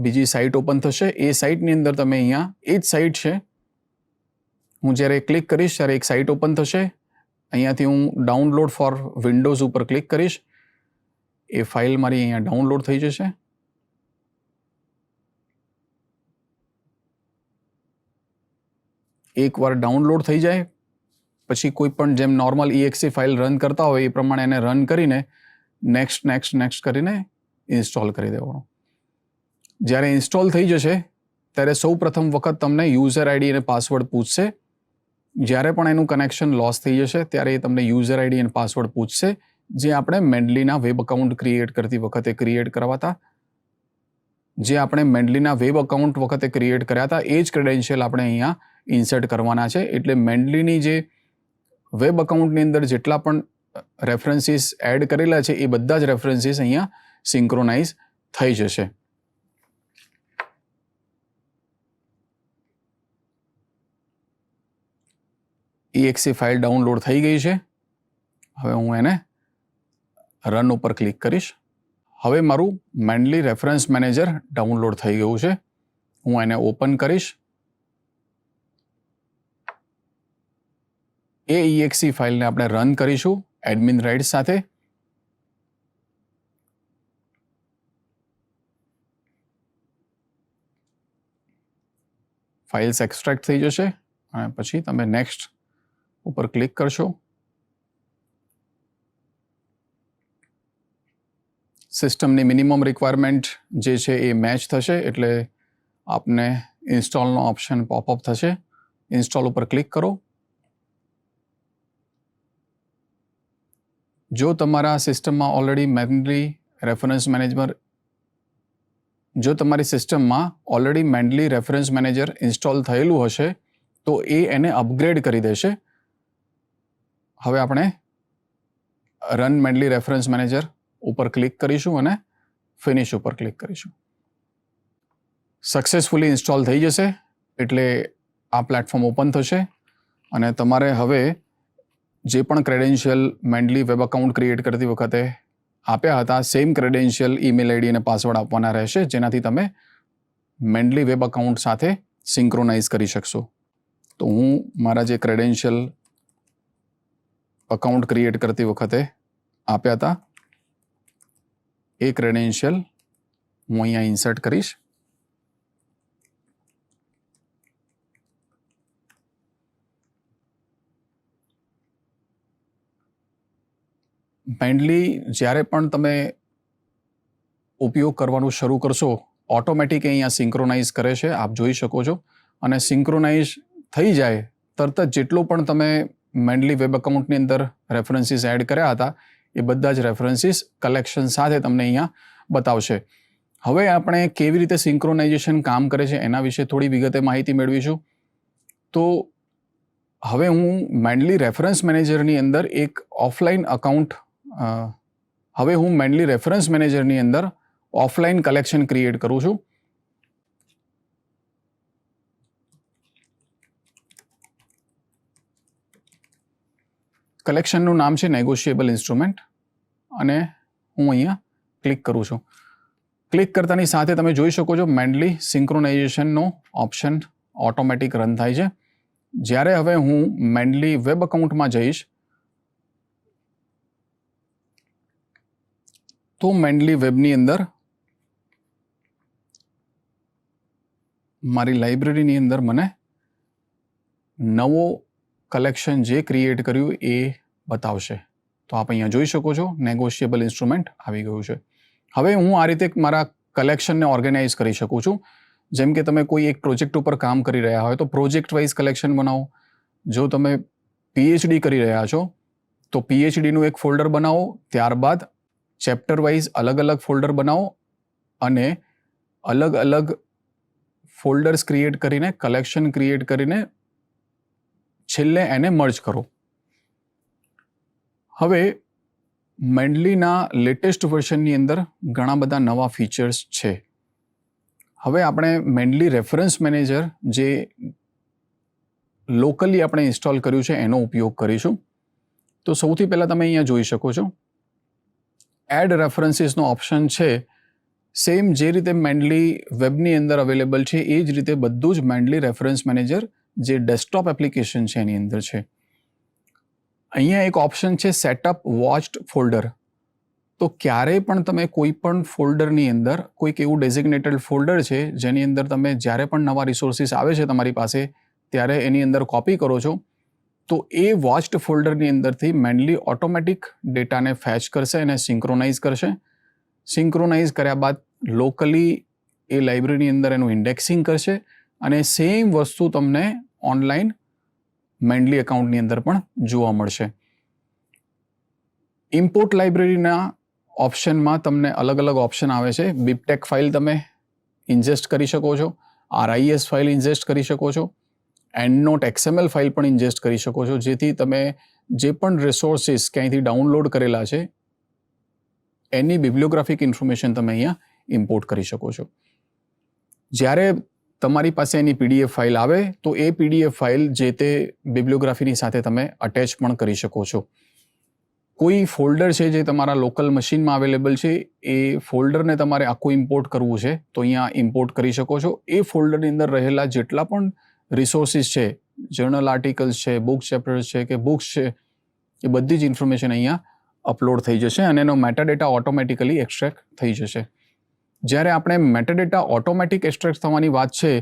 બીજી સાઇટ ઓપન થશે. એ સાઇટની અંદર તમે અહીંયા એ જ સાઇટ છે. હું જ્યારે ક્લિક કરીશ ત્યારે એક સાઇટ ઓપન થશે. અહીંયાથી હું ડાઉનલોડ ફોર વિન્ડોઝ ઉપર ક્લિક કરીશ. એ ફાઇલ મારી અહીંયા ડાઉનલોડ થઈ જશે. એકવાર ડાઉનલોડ થઈ જાય પછી કોઈ પણ જેમ નોર્મલ exe ફાઇલ રન કરતા હોય એ પ્રમાણે એને રન કરીને નેક્સ્ટ કરીને ઇન્સ્ટોલ કરી દેવાનું. જ્યારે ઇન્સ્ટોલ થઈ જશે ત્યારે સૌ પ્રથમ વખત તમને યુઝર ID અને પાસવર્ડ પૂછશે. જ્યારે પણ એનું કનેક્શન લોસ થઈ જશે ત્યારે એ તમને યુઝર ID અને પાસવર્ડ પૂછશે જે આપણે મેન્ડલીના વેબ અકાઉન્ટ ક્રિએટ કરતી વખતે ક્રિએટ કર્યા હતા એ જ ક્રેડેન્શિયલ આપણે અહીંયા ઇન્સર્ટ કરવાના છે. એટલે મેન્ડલીની જે વેબ અકાઉન્ટની અંદર જેટલા પણ રેફરન્સીસ એડ કરેલા છે એ બધા જ રેફરન્સીસ અહીંયા સિંક્રોનાઇઝ થઈ જશે. exe ફાઇલ ડાઉનલોડ થઈ ગઈ છે. હવે હું એને રન ઉપર ક્લિક કરીશ. હવે મારું મેન્ડલી રેફરન્સ મેનેજર ડાઉનલોડ થઈ ગયું છે. હું એને ઓપન કરીશ. exe ફાઇલને આપણે રન કરીશું એડમિન રાઇટ્સ સાથે. ફાઇલ્સ એક્સટ્રેક્ટ થઈ જશે અને પછી તમે નેક્સ્ટ ઉપર ક્લિક કરશો. સિસ્ટમની મિનિમમ રિક્વાયરમેન્ટ જે છે એ મેચ થશે એટલે આપને ઇન્સ્ટોલનો ઓપ્શન પોપઅપ થશે. ઇન્સ્ટોલ ઉપર ક્લિક કરો. જો તમારા સિસ્ટમમાં already Mendeley reference manager Mendeley reference manager install થયેલું હશે તો એને અપગ્રેડ કરી દેશે. હવે આપણે રન મેન્ડલી રેફરન્સ મેનેજર ઉપર ક્લિક કરીશું અને ફિનિશ ઉપર ક્લિક કરીશું. સક્સેસફુલી ઇન્સ્ટોલ થઈ જશે એટલે આ પ્લેટફોર્મ ઓપન થશે અને તમારે હવે જે પણ ક્રેડેન્શિયલ મેન્ડલી વેબ અકાઉન્ટ ક્રિએટ કરતી વખતે આપ્યા હતા સેમ ક્રેડેન્શિયલ ઈમેલ આઈડી અને પાસવર્ડ આપવાના રહેશે જેનાથી તમે મેન્ડલી વેબ અકાઉન્ટ સાથે સિંક્રોનાઇઝ કરી શકશો. તો હું મારા જે ક્રેડેન્શિયલ અકાઉન્ટ ક્રિએટ કરતી વખતે આપ્યા હતા એ ક્રેડેન્શિયલ હું અહીંયા ઇન્સર્ટ કરીશ. મેન્ડલી જ્યારે પણ તમે ઉપયોગ કરવાનું શરૂ કરશો ઓટોમેટિક અહીંયા સિંક્રોનાઇઝ કરે છે, આપ જોઈ શકો છો. અને સિંક્રોનાઇઝ થઈ જાય તરત જ જેટલો પણ તમે મેન્ડલી વેબ અકાઉન્ટની અંદર રેફરન્સીસ એડ કર્યા હતા એ બધા જ રેફરન્સીસ કલેક્શન સાથે તમને અહીંયા બતાવશે. હવે આપણે કેવી રીતે સિંક્રોનાઇઝેશન કામ કરે છે એના વિશે થોડી વિગતે માહિતી મેળવીશું. તો હવે હું મેન્ડલી રેફરન્સ મેનેજરની અંદર એક offline account offline collection create કરું છું. કલેક્શનનું નામ છે નેગોશિયેબલ ઇન્સ્ટ્રુમેન્ટ અને હું અહીંયા ક્લિક કરું છું. ક્લિક કરતાની સાથે તમે જોઈ શકો છો મેન્ડલી સિંક્રોનાઇઝેશનનો ઓપ્શન ઓટોમેટિક રન થાય છે. જ્યારે હવે હું મેન્ડલી વેબ અકાઉન્ટમાં જઈશ તો મેન્ડલી વેબની અંદર મારી લાઇબ્રેરીની અંદર મને નવો કલેક્શન જે ક્રિએટ કર્યું એ બતાવશે. તો આપ અહીંયા જોઈ શકો છો નેગોશિયેબલ ઇન્સ્ટ્રુમેન્ટ આવી ગયું છે. હવે હું આ રીતે મારા કલેક્શનને ઓર્ગેનાઇઝ કરી શકું છું. જેમ કે તમે કોઈ એક પ્રોજેક્ટ ઉપર કામ કરી રહ્યા હોય તો પ્રોજેક્ટ વાઇઝ કલેક્શન બનાવો. જો તમે પીએચડી કરી રહ્યા છો તો પીએચડીનું એક ફોલ્ડર બનાવો, ત્યારબાદ ચેપ્ટર વાઇઝ અલગ અલગ ફોલ્ડર બનાવો અને અલગ અલગ ફોલ્ડર્સ ક્રિએટ કરીને કલેક્શન ક્રિએટ કરીને છેલ્લે એને મર્જ કરો. હવે મેન્ડલીના લેટેસ્ટ વર્ઝનની અંદર ઘણા બધા નવા ફીચર્સ છે. હવે આપણે મેન્ડલી રેફરન્સ મેનેજર જે લોકલી આપણે ઇન્સ્ટોલ કર્યું છે એનો ઉપયોગ કરીશું. તો સૌથી પહેલાં તમે અહીંયા જોઈ શકો છો એડ રેફરન્સીસનો ઓપ્શન છે. સેમ જે રીતે મેન્ડલી વેબની અંદર અવેલેબલ છે એ જ રીતે બધું જ મેન્ડલી રેફરન્સ મેનેજર જે ડેસ્કટોપ એપ્લિકેશન છે એની અંદર છે. અહીંયા એક ઓપ્શન છે સેટઅપ વોચ્ડ ફોલ્ડર. તો ક્યારેય પણ તમે કોઈ પણ ફોલ્ડરની અંદર કોઈક એવું ડેઝિગ્નેટેડ ફોલ્ડર છે જેની અંદર તમે જ્યારે પણ નવા રિસોર્સિસ આવે છે તમારી પાસે ત્યારે એની અંદર કોપી કરો છો તો એ વોચ્ડ ફોલ્ડરની અંદરથી મેન્ડલી ઓટોમેટિક ડેટાને ફેચ કરશે અને સિંક્રોનાઇઝ કરશે. સિંક્રોનાઇઝ કર્યા બાદ લોકલી એ લાઇબ્રેરીની અંદર એનું ઇન્ડેક્સિંગ કરશે અને સેમ વસ્તુ તમને ઓનલાઈન મેન્ડલી એકાઉન્ટની અંદર પણ જોવા મળશે. ઇમ્પોર્ટ લાઇબ્રેરીના ઓપ્શનમાં તમને અલગ અલગ ઓપ્શન આવે છે. બીબટેક ફાઇલ તમે ઇન્જેસ્ટ કરી શકો છો, RIS ફાઇલ ઇન્જેસ્ટ કરી શકો છો, એન્ડનોટ XML ફાઇલ પણ ઇન્જેસ્ટ કરી શકો છો જેથી તમે જે પણ રિસોર્સિસ ક્યાંયથી ડાઉનલોડ કરેલા છે એની બિબ્લિયોગ્રાફિક ઇન્ફોર્મેશન તમે અહીંયા ઇમ્પોર્ટ કરી શકો છો. જ્યારે તમારી પાસે એની PDF ફાઇલ આવે તો એ PDF ફાઇલ જે તે બિબ્લિયોગ્રાફીની સાથે તમે અટેચ પણ કરી શકો છો. કોઈ ફોલ્ડર છે જે તમારા લોકલ મશીનમાં અવેલેબલ છે, એ ફોલ્ડરને તમારે આખું ઇમ્પોર્ટ કરવું છે તો અહીંયા ઇમ્પોર્ટ કરી શકો છો. એ ફોલ્ડરની અંદર રહેલા જેટલા પણ રિસોર્સિસ છે, જર્નલ આર્ટિકલ્સ છે, બુક ચેપ્ટર્સ છે કે બુક્સ છે, એ બધી જ ઇન્ફોર્મેશન અહીંયા અપલોડ થઈ જશે અને એનો મેટાડેટા ઓટોમેટિકલી એક્સ્ટ્રેક્ટ થઈ જશે. જ્યારે આપણે મેટાડેટા ઓટોમેટિક એક્સ્ટ્રેક્ટ થવાની વાત છે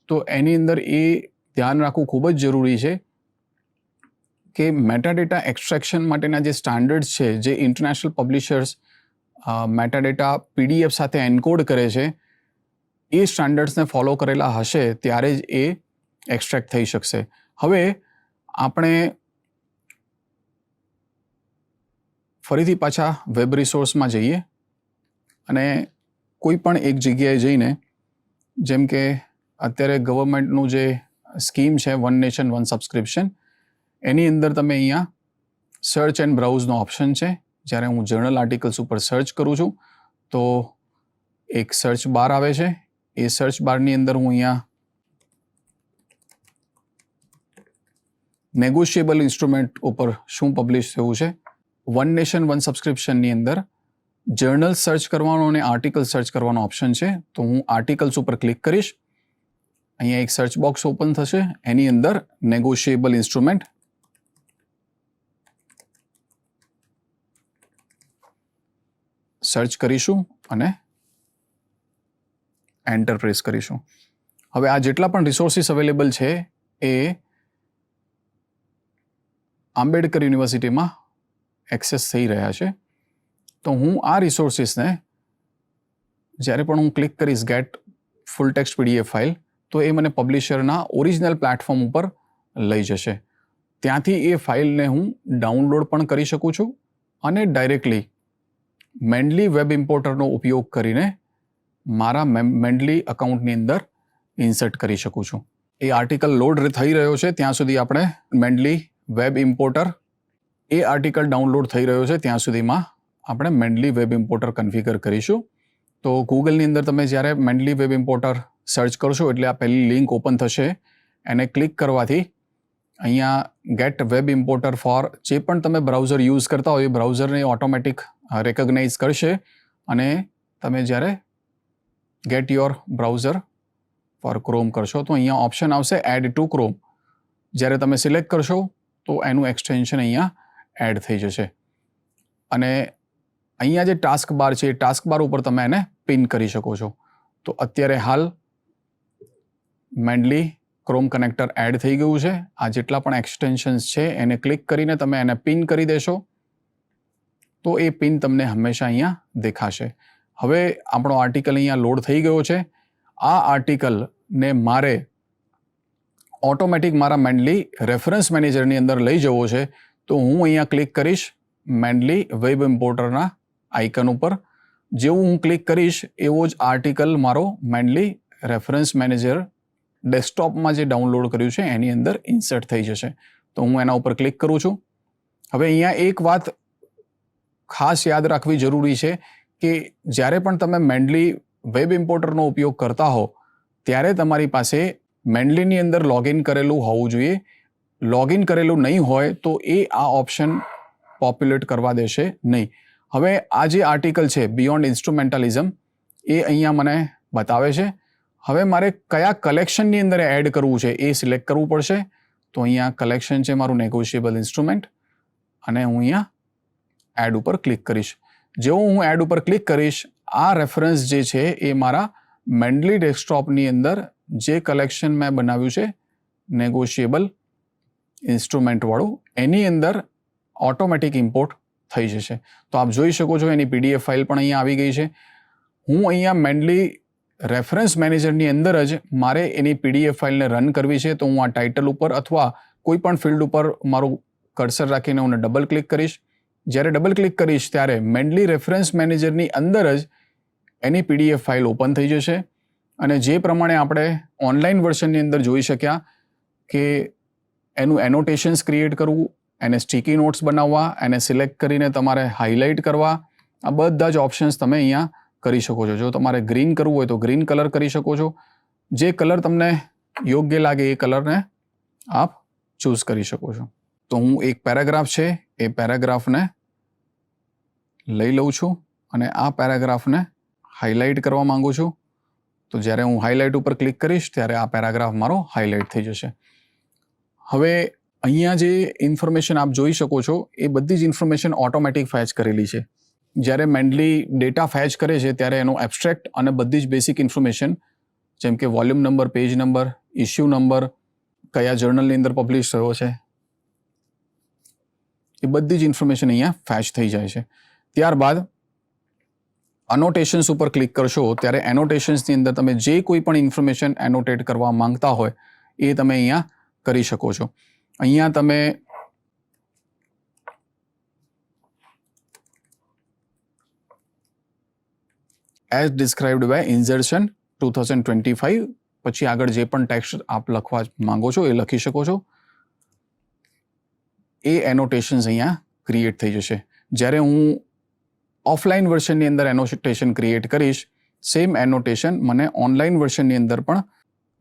તો એની અંદર એ ધ્યાન રાખવું ખૂબ જ જરૂરી છે કે મેટાડેટા એક્સ્ટ્રેક્શન માટેના જે સ્ટાન્ડર્ડ્સ છે, જે ઇન્ટરનેશનલ પબ્લિશર્સ મેટાડેટા પીડીએફ સાથે એન્કોડ કરે છે, એ સ્ટાન્ડર્ડ્સને ફોલો કરેલા હશે ત્યારે જ એ એક્સ્ટ્રેક્ટ થઈ શકશે. હવે આપણે ફરીથી પાછા વેબ રિસોર્સમાં જઈએ અને કોઈ પણ એક જગ્યાએ જઈને, જેમ કે અત્યારે ગવર્મેન્ટનું જે સ્કીમ છે વન નેશન વન સબસ્ક્રિપ્શન, એની અંદર તમે અહીંયા સર્ચ એન્ડ બ્રાઉઝનો ઓપ્શન છે. જ્યારે હું જર્નલ આર્ટિકલ્સ ઉપર સર્ચ કરું છું તો એક સર્ચ બાર આવે છે. એ સર્ચ બારની અંદર હું અહીંયા નેગોશિયેબલ ઇન્સ્ટ્રુમેન્ટ ઉપર શું પબ્લિશ થયું છે, વન નેશન વન સબસ્ક્રિપ્શનની અંદર જર્નલ સર્ચ કરવાનો અને આર્ટિકલ સર્ચ કરવાનો ઓપ્શન છે. તો હું આર્ટિકલ્સ ઉપર ક્લિક કરીશ. અહીંયા એક સર્ચ બોક્સ ઓપન થશે. એની અંદર નેગોશિયેબલ ઇન્સ્ટ્રુમેન્ટ સર્ચ કરીશું અને એન્ટર પ્રેસ કરીશું. હવે આ જેટલા પણ રિસોર્સિસ અવેલેબલ છે એ આંબેડકર યુનિવર્સિટીમાં એક્સેસ થઈ રહ્યા છે. તો હું આ રિસોર્સિસને જ્યારે પણ હું ક્લિક કરીશ get full text PDF file, તો એ મને પબ્લિશરના ઓરિજિનલ પ્લેટફોર્મ ઉપર લઈ જશે. ત્યાંથી એ ફાઇલને હું ડાઉનલોડ પણ કરી શકું છું અને ડાયરેક્ટલી મેન્ડલી વેબ ઇમ્પોર્ટરનો ઉપયોગ કરીને મારા મેન્ડલી અકાઉન્ટની અંદર ઇન્સર્ટ કરી શકું છું. એ આર્ટિકલ લોડ થઈ રહ્યો છે ત્યાં સુધી આપણે મેન્ડલી વેબ ઇમ્પોર્ટર, એ આર્ટિકલ ડાઉનલોડ થઈ રહ્યો છે ત્યાં સુધીમાં આપણે મેન્ડલી વેબ ઇમ્પોર્ટર કન્ફિગર કરીશું. તો ગૂગલની અંદર તમે જ્યારે મેન્ડલી વેબ ઇમ્પોર્ટર સર્ચ કરશો એટલે આ પહેલી લિંક ઓપન થશે. એને ક્લિક કરવાથી અહીંયા ગેટ વેબ ઇમ્પોર્ટર ફોર જે પણ તમે બ્રાઉઝર યુઝ કરતા હોય એ બ્રાઉઝરને ઓટોમેટિક રેકગ્નાઇઝ કરશે અને તમે જ્યારે get your browser for Chrome કરશો તો અહીંયા ઓપ્શન આવશે એડ ટુ ક્રોમ. જ્યારે તમે સિલેક્ટ કરશો તો એનું એક્સટેન્શન અહીંયા એડ થઈ જશે અને અહીંયા જે ટાસ્ક બાર છે એ ટાસ્ક બાર ઉપર તમે એને પિન કરી શકો છો. તો અત્યારે હાલ મેન્ડલી ક્રોમ કનેક્ટર એડ થઈ ગયું છે. આ જેટલા પણ એક્સટેન્શન્સ છે એને ક્લિક કરીને તમે એને પિન કરી દેશો તો એ પિન તમને હંમેશા અહીંયા દેખાશે. હવે આપણો આર્ટિકલ અહીંયા લોડ થઈ ગયો છે. આ આર્ટિકલને મારે ઓટોમેટિક મારા મેન્ડલી રેફરન્સ મેનેજરની અંદર લઈ જવો છે. તો હું અહીંયા ક્લિક કરીશ મેન્ડલી વેબ ઇમ્પોર્ટરના આઇકન ઉપર. જેવું હું ક્લિક કરીશ એવો જ આર્ટિકલ મારો મેન્ડલી રેફરન્સ મેનેજર ડેસ્કટોપમાં જે ડાઉનલોડ કર્યું છે એની અંદર ઇન્સર્ટ થઈ જશે. તો હું એના ઉપર ક્લિક કરું છું. હવે અહીંયા એક વાત ખાસ યાદ રાખવી જરૂરી છે કે જ્યારે પણ તમે મેન્ડલી વેબ ઇમ્પોર્ટરનો ઉપયોગ કરતા હો ત્યારે તમારી પાસે મેન્ડલીની અંદર લોગિન કરેલું હોવું જોઈએ. લોગિન કરેલું નહીં હોય તો એ આ ઓપ્શન પોપ્યુલેટ કરવા દેશે નહીં. હવે આ જે આર્ટિકલ છે બિયોન્ડ ઇન્સ્ટ્રુમેન્ટલિઝમ એ અહીંયા મને બતાવે છે. હવે મારે કયા કલેક્શનની અંદર એડ કરવું છે એ સિલેક્ટ કરવું પડશે. તો અહીંયા કલેક્શન છે મારું નેગોશિયેબલ ઇન્સ્ટ્રુમેન્ટ અને હું અહીંયા એડ ઉપર ક્લિક કરીશ. જેવું હું એડ ઉપર ક્લિક કરીશ આ રેફરન્સ જે છે એ મારા મેન્ડલી ડેસ્કટોપની અંદર જે કલેક્શન મેં બનાવ્યું છે નેગોશિયેબલ ઇન્સ્ટ્રુમેન્ટવાળું એની અંદર ઓટોમેટિક ઇમ્પોર્ટ થઈ જશે. તો આપ જોઈ શકો છો એની પીડીએફ ફાઇલ પણ અહીંયા આવી ગઈ છે. હું અહીંયા મેન્ડલી રેફરન્સ મેનેજરની અંદર જ મારે એની પીડીએફ ફાઇલને રન કરવી છે. તો હું આ ટાઇટલ ઉપર અથવા કોઈ પણ ફિલ્ડ ઉપર મારું કર્સર રાખીને હું ડબલ ક્લિક કરીશ. જ્યારે ડબલ ક્લિક કરીશ ત્યારે મેન્ડલી રેફરન્સ મેનેજરની અંદર જ એની પીડીએફ ફાઇલ ઓપન થઈ જશે અને જે પ્રમાણે આપણે ઓનલાઈન વર્ઝનની અંદર જોઈ શક્યા કે એનું એનોટેશન્સ ક્રિએટ કરવું, એને સ્ટીકી નોટ્સ બનાવવા, એને સિલેક્ટ કરીને તમારે હાઇલાઇટ કરવા, આ બધા જ ઓપ્શન્સ તમે અહીંયા કરી શકો છો. જો તમારે ગ્રીન કરવું હોય તો ગ્રીન કલર કરી શકો છો. જે કલર તમને યોગ્ય લાગે એ કલરને આપ ચૂઝ કરી શકો છો. તો હું એક પેરેગ્રાફ છે એ પેરેગ્રાફને લઈ લઉં છું અને આ પેરાગ્રાફને હાઇલાઇટ કરવા માંગુ છું. તો જ્યારે હું હાઇલાઇટ ઉપર ક્લિક કરીશ ત્યારે આ પેરાગ્રાફ મારો હાઇલાઇટ થઈ જશે. હવે અહીંયા જે ઇન્ફોર્મેશન આપ જોઈ શકો છો એ બધી જ ઇન્ફોર્મેશન ઓટોમેટિક ફેચ કરેલી છે. જ્યારે મેન્ડલી ડેટા ફેચ કરે છે ત્યારે એનો એબ્સ્ટ્રેક્ટ અને બધી જ બેસિક ઇન્ફોર્મેશન જેમ કે volume number, page number, issue number, કયા જર્નલની અંદર પબ્લિશ થયો છે, એ બધી જ ઇન્ફોર્મેશન અહીંયા ફેચ થઈ જાય છે. ત્યારબાદ એનોટેશન્સ ઉપર ક્લિક કરશો ત્યારે એનોટેશન્સની અંદર તમે જે કોઈ પણ ઇન્ફોર્મેશન એનોટેટ કરવા માંગતા હોય એ તમે અહીંયા કરી શકો છો. અહીંયા તમે એઝ ડિસ્ક્રાઇબ્ડ બાય ઇન્સર્શન 2025 પછી આગળ જે પણ ટેક્સ્ટ આપ લખવા માંગો છો એ લખી શકો છો. એ એનોટેશન્સ અહીંયા ક્રિએટ થઈ જશે. જ્યારે હું ઓફલાઈન વર્ઝનની અંદર એનોટેશન ક્રિએટ કરીશ સેમ એનોટેશન મને ઓનલાઈન વર્ઝનની અંદર પણ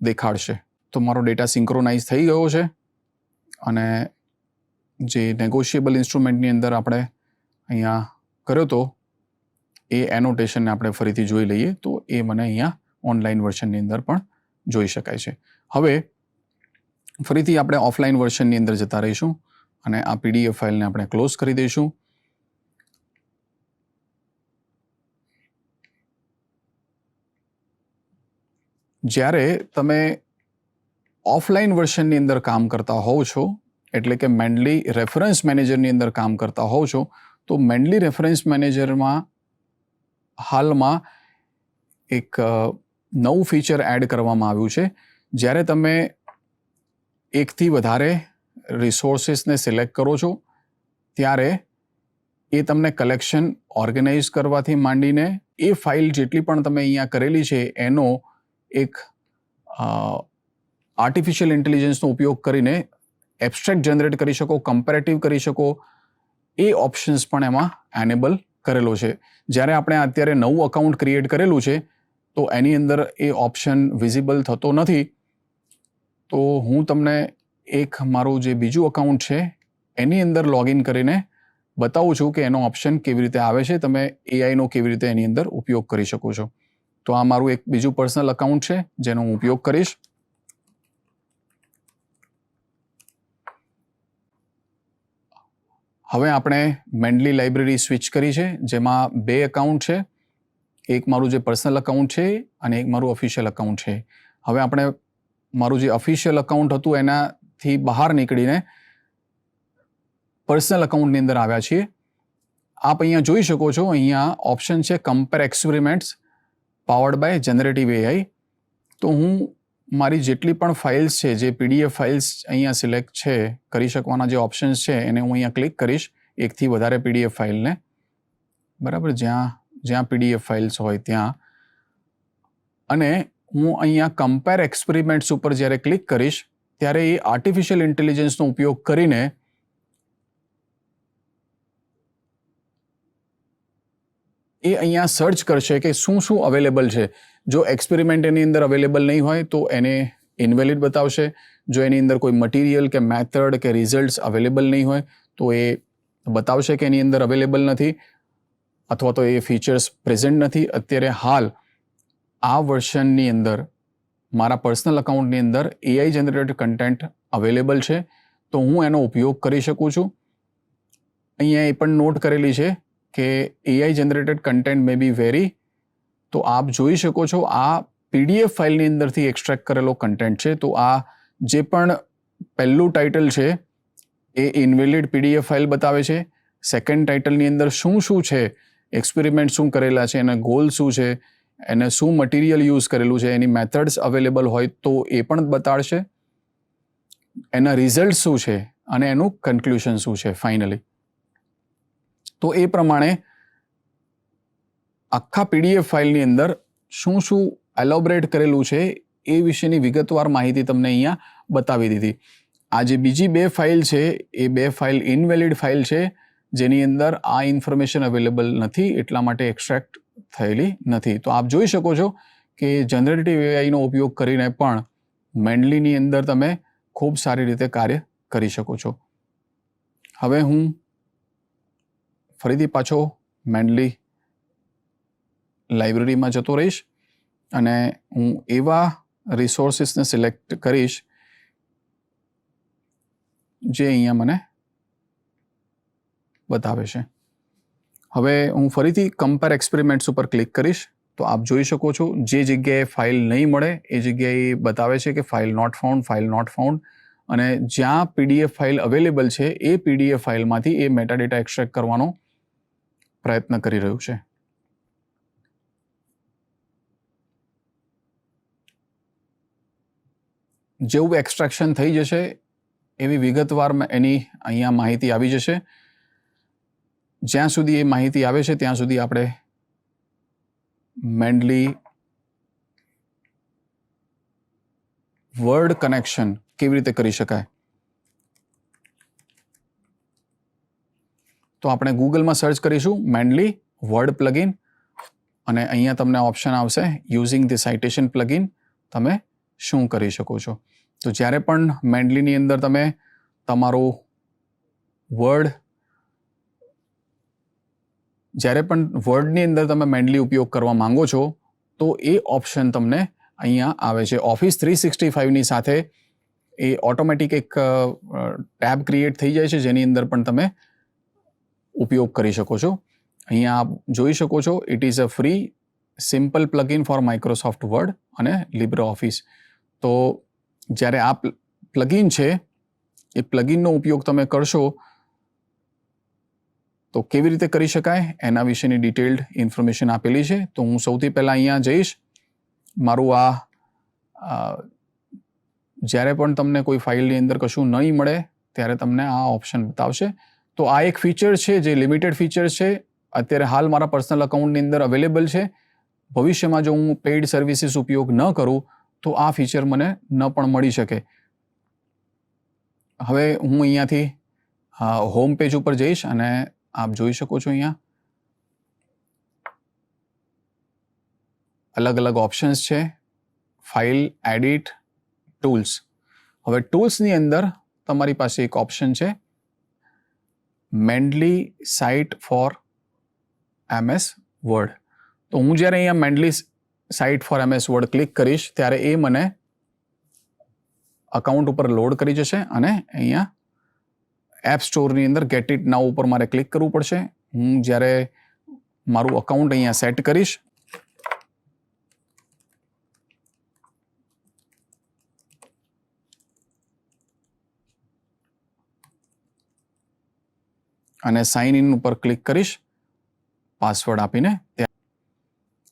દેખાડશે. તો મારો ડેટા સિંક્રોનાઇઝ થઈ ગયો છે અને જે નેગોશિયેબલ ઇન્સ્ટ્રુમેન્ટની અંદર આપણે અહીંયા કર્યો તો એ એનોટેશનને આપણે ફરીથી જોઈ લઈએ તો એ મને અહીંયા ઓનલાઈન વર્ઝનની અંદર પણ જોઈ શકાય છે. હવે ફરીથી આપણે ઓફલાઈન વર્ઝનની અંદર જતા રહીશું અને આ પીડીએફ ફાઇલને આપણે ક્લોઝ કરી દઈશું. જ્યારે તમે ઓફલાઈન વર્ઝનની અંદર કામ કરતા હોવ છો એટલે કે મેન્ડલી રેફરન્સ મેનેજરની અંદર કામ કરતા હોવ છો તો મેન્ડલી રેફરન્સ મેનેજરમાં હાલમાં એક નવું ફીચર એડ કરવામાં આવ્યું છે. જ્યારે તમે એકથી વધારે રિસોર્સિસને સિલેક્ટ કરો છો ત્યારે એ તમને કલેક્શન ઓર્ગેનાઇઝ કરવાથી માંડીને એ ફાઇલ જેટલી પણ તમે અહીંયા કરેલી છે એનો એક આર્ટિફિશિયલ ઇન્ટેલિજન્સનો ઉપયોગ કરીને એબ્સ્ટ્રેક્ટ જનરેટ કરી શકો, કમ્પેરેટિવ કરી શકો, એ ઓપ્શન્સ પણ એમાં એનેબલ કરેલો છે. જ્યારે આપણે અત્યારે નવું અકાઉન્ટ ક્રિએટ કરેલું છે તો એની અંદર એ ઓપ્શન વિઝિબલ થતો નથી. તો હું તમને એક મારું જે બીજું અકાઉન્ટ છે એની અંદર લોગિન કરીને બતાવું છું કે એનો ઓપ્શન કેવી રીતે આવે છે, તમે એઆઈનો કેવી રીતે એની અંદર ઉપયોગ કરી શકો છો. તો આ મારું એક બીજું પર્સનલ અકાઉન્ટ છે જેનો હું ઉપયોગ કરીશ. હવે આપણે મેન્ડલી લાઇબ્રેરી સ્વિચ કરી છે જેમાં બે અકાઉન્ટ છે. એક મારું જે પર્સનલ અકાઉન્ટ છે અને એક મારું ઓફિશિયલ અકાઉન્ટ છે. હવે આપણે મારું જે ઓફિશિયલ અકાઉન્ટ હતું એનાથી બહાર નીકળીને પર્સનલ અકાઉન્ટની અંદર આવ્યા છીએ. આપ અહીંયા જોઈ શકો છો અહીંયા ઓપ્શન છે compare experiments powered by generative AI. તો હું મારી જેટલી પણ ફાઇલ્સ છે જે પીડીએફ ફાઇલ્સ અહીંયા સિલેક્ટ છે કરી શકવાના જે ઓપ્શન્સ છે એને હું અહીંયા ક્લિક કરીશ એકથી વધારે પીડીએફ ફાઇલને, બરાબર, જ્યાં પીડીએફ ફાઇલ્સ હોય ત્યાં, અને હું અહીંયા કમ્પેર એક્સપેરિમેન્ટ્સ ઉપર જ્યારે ક્લિક કરીશ ત્યારે એ આર્ટિફિશિયલ ઇન્ટેલિજન્સનો ઉપયોગ કરીને એ અહીંયા સર્ચ કરશે કે શું શું અવેલેબલ છે. જો એક્સપેરિમેન્ટ એની અંદર અવેલેબલ નહીં હોય તો એને ઇનવેલિડ બતાવશે. જો એની અંદર કોઈ મટીરિયલ કે મેથડ કે રિઝલ્ટ્સ અવેલેબલ નહીં હોય તો એ બતાવશે કે એની અંદર અવેલેબલ નથી અથવા તો એ ફીચર્સ પ્રેઝન્ટ નથી. અત્યારે હાલ આ વર્ઝનની અંદર મારા પર્સનલ અકાઉન્ટની અંદર એઆઈ જનરેટેડ કન્ટેન્ટ અવેલેબલ છે તો હું એનો ઉપયોગ કરી શકું છું. અહીંયા એ પણ નોટ કરેલી છે કે AI generated content May be very. તો આપ જોઈ શકો છો આ પીડીએફ ફાઇલની અંદરથી એક્સટ્રેક્ટ કરેલો કન્ટેન્ટ છે. તો આ જે પણ પહેલું ટાઇટલ છે એ ઇનવેલિડ પીડીએફ ફાઇલ બતાવે છે. સેકન્ડ ટાઇટલની અંદર શું શું છે, એક્સપેરિમેન્ટ શું કરેલા છે, એના ગોલ શું છે, એને શું મટીરિયલ યુઝ કરેલું છે, એની મેથડ્સ અવેલેબલ હોય તો એ પણ બતાડશે, એના રિઝલ્ટ શું છે અને એનું કન્ક્લુઝન શું છે ફાઇનલી. તો એ પ્રમાણે આખા પીડીએફ ફાઇલની અંદર શું શું એલોબરેટ કરેલું છે એ વિશેની વિગતવાર માહિતી તમને અહીંયા બતાવી દીધી. આ જે બીજી બે ફાઇલ છે એ બે ફાઇલ ઇનવેલિડ ફાઇલ છે જેની અંદર આ ઇન્ફોર્મેશન અવેલેબલ નથી, એટલા માટે એક્સટ્રેક્ટ થયેલી નથી. તો આપ જોઈ શકો છો કે જનરેટિવ એઆઈનો ઉપયોગ કરીને પણ મેન્ડલીની અંદર તમે ખૂબ સારી રીતે કાર્ય કરી શકો છો. હવે હું ફરીથી પાછો મેન્ડલી લાઇબ્રેરીમાં જતો રહીશ અને હું એવા રિસોર્સિસને સિલેક્ટ કરીશ જે અહીંયા મને બતાવે છે. હવે હું ફરીથી કમ્પેર એક્સપેરિમેન્ટ્સ ઉપર ક્લિક કરીશ તો આપ જોઈ શકો છો જે જગ્યાએ ફાઇલ નહીં મળે એ જગ્યાએ બતાવે છે કે ફાઇલ નોટ ફાઉન્ડ, અને જ્યાં પીડીએફ ફાઇલ અવેલેબલ છે એ પીડીએફ ફાઇલમાંથી એ મેટાડેટા એક્સટ્રેક્ટ કરવાનો પ્રયત્ન કરી રહ્યું છે. જેવું એક્સટ્રેક્શન થઈ જશે એવી વિગતવાર એની અહીંયા માહિતી આવી જશે. જ્યાં સુધી એ માહિતી આવે છે ત્યાં સુધી આપણે મેન્ડલી વર્ડ કનેક્શન કેવી રીતે કરી શકાય તો આપણે ગૂગલમાં સર્ચ કરીશું મેન્ડલી વર્ડ પ્લગઇન અને અહીંયા તમને ઓપ્શન આવશે યુઝિંગ ધી સાઇટેશન પ્લગઇન. તમે શું કરી શકો છો? તો જ્યારે પણ મેન્ડલીની અંદર તમે તમારું જ્યારે પણ વર્ડની અંદર તમે મેન્ડલી ઉપયોગ કરવા માંગો છો તો એ ઓપ્શન તમને અહીંયા આવે છે. ઓફિસ 365ની સાથે એ ઓટોમેટિક એક ટેબ ક્રિએટ થઈ જાય છે જેની અંદર પણ તમે ઉપયોગ કરી શકો છો. અહીંયા આપ જોઈ શકો છો it is a free simple plugin for Microsoft Word અને લિબ્રે ઓફિસ. તો જ્યારે આ પ્લગઇન છે એ પ્લગઇનનો ઉપયોગ તમે કરશો તો કેવી રીતે કરી શકાય એના વિશેની ડિટેલ્ડ ઇન્ફોર્મેશન આપેલી છે. તો હું સૌથી પહેલાં અહીંયા જઈશ. મારું જ્યારે પણ તમને કોઈ ફાઇલની અંદર કશું નહીં મળે ત્યારે તમને આ ઓપ્શન બતાવશે. તો આ એક ફીચર છે જે લિમિટેડ ફીચર છે. અત્યારે હાલ મારા પર્સનલ અકાઉન્ટની અંદર અવેલેબલ છે. ભવિષ્યમાં જો હું પેઇડ સર્વિસીસ ઉપયોગ ન કરું તો આ ફીચર મને ન પણ મળી શકે. હવે હું અહીંયાથી હોમ પેજ ઉપર જઈશ અને આપ જોઈ શકો છો અહીંયા અલગ અલગ ઓપ્શન્સ છે. File, edit, tools. હવે ટૂલ્સની અંદર તમારી પાસે એક ઓપ્શન છે Mendeley cite for MS word. તો હું જ્યારે અહીંયા Mendeley cite for MS word ક્લિક કરીશ ત્યારે એ મને અકાઉન્ટ ઉપર લોડ કરી જશે અને અહીંયા એપ સ્ટોરની અંદર ગેટ ઇટ નાઉ ઉપર મારે ક્લિક કરવું પડશે. હું જ્યારે મારું અકાઉન્ટ અહીંયા સેટ કરીશ અને સાઇન ઇન ઉપર ક્લિક કરીશ પાસવર્ડ આપીને,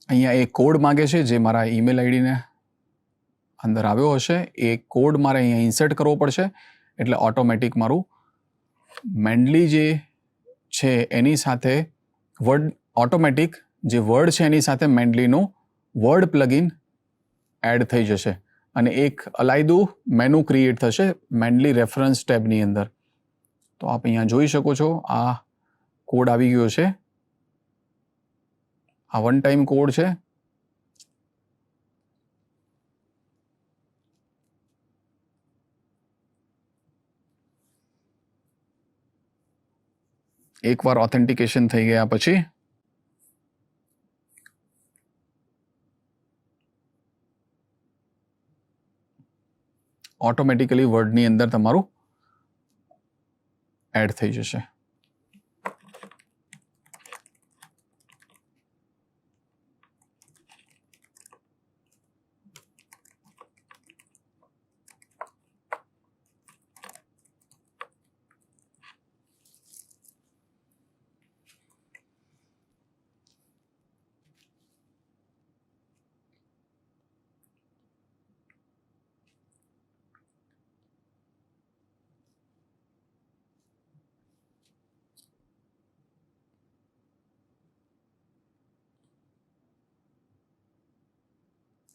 અહીંયા એ કોડ માગે છે જે મારા ઈમેલ આઈડીને અંદર આવ્યો હશે. એ કોડ મારે અહીંયા ઇન્સર્ટ કરવો પડશે એટલે ઓટોમેટિક મારું મેન્ડલી જે છે એની સાથે ઓટોમેટિક જે વર્ડ છે એની સાથે મેન્ડલીનું વર્ડ પ્લગઇન એડ થઈ જશે અને એક અલાયદું મેનુ ક્રિએટ થશે મેન્ડલી રેફરન્સ ટેબની અંદર. તો આપ અહીંયા જોઈ શકો છો આ કોડ આવી ગયો છે. આ વન ટાઈમ કોડ છે. એકવાર ઓથેન્ટિકેશન થઈ ગયા પછી ઓટોમેટિકલી વર્ડની અંદર તમારું એડ થઈ જશે.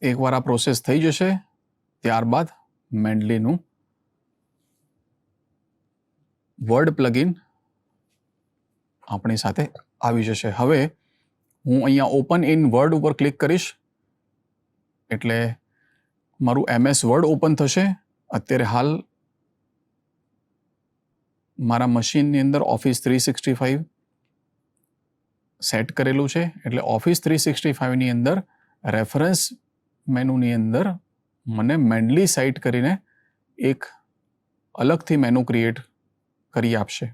એકવાર આ પ્રોસેસ થઈ જશે ત્યારબાદ મેન્ડલીનું વર્ડ પ્લગઇન આપણી સાથે આવી જશે. હવે હું અહીંયા ઓપન ઇન વર્ડ ઉપર ક્લિક કરીશ એટલે મારું MS વર્ડ ઓપન થશે. અત્યારે હાલ મારા મશીનની અંદર ઓફિસ 365 સેટ કરેલું છે. એટલે ઓફિસ 365ની અંદર રેફરન્સ મેનુની અંદર મને મેન્ડલી સાઇટ કરીને એક અલગથી મેનુ ક્રિએટ કરી આપશે.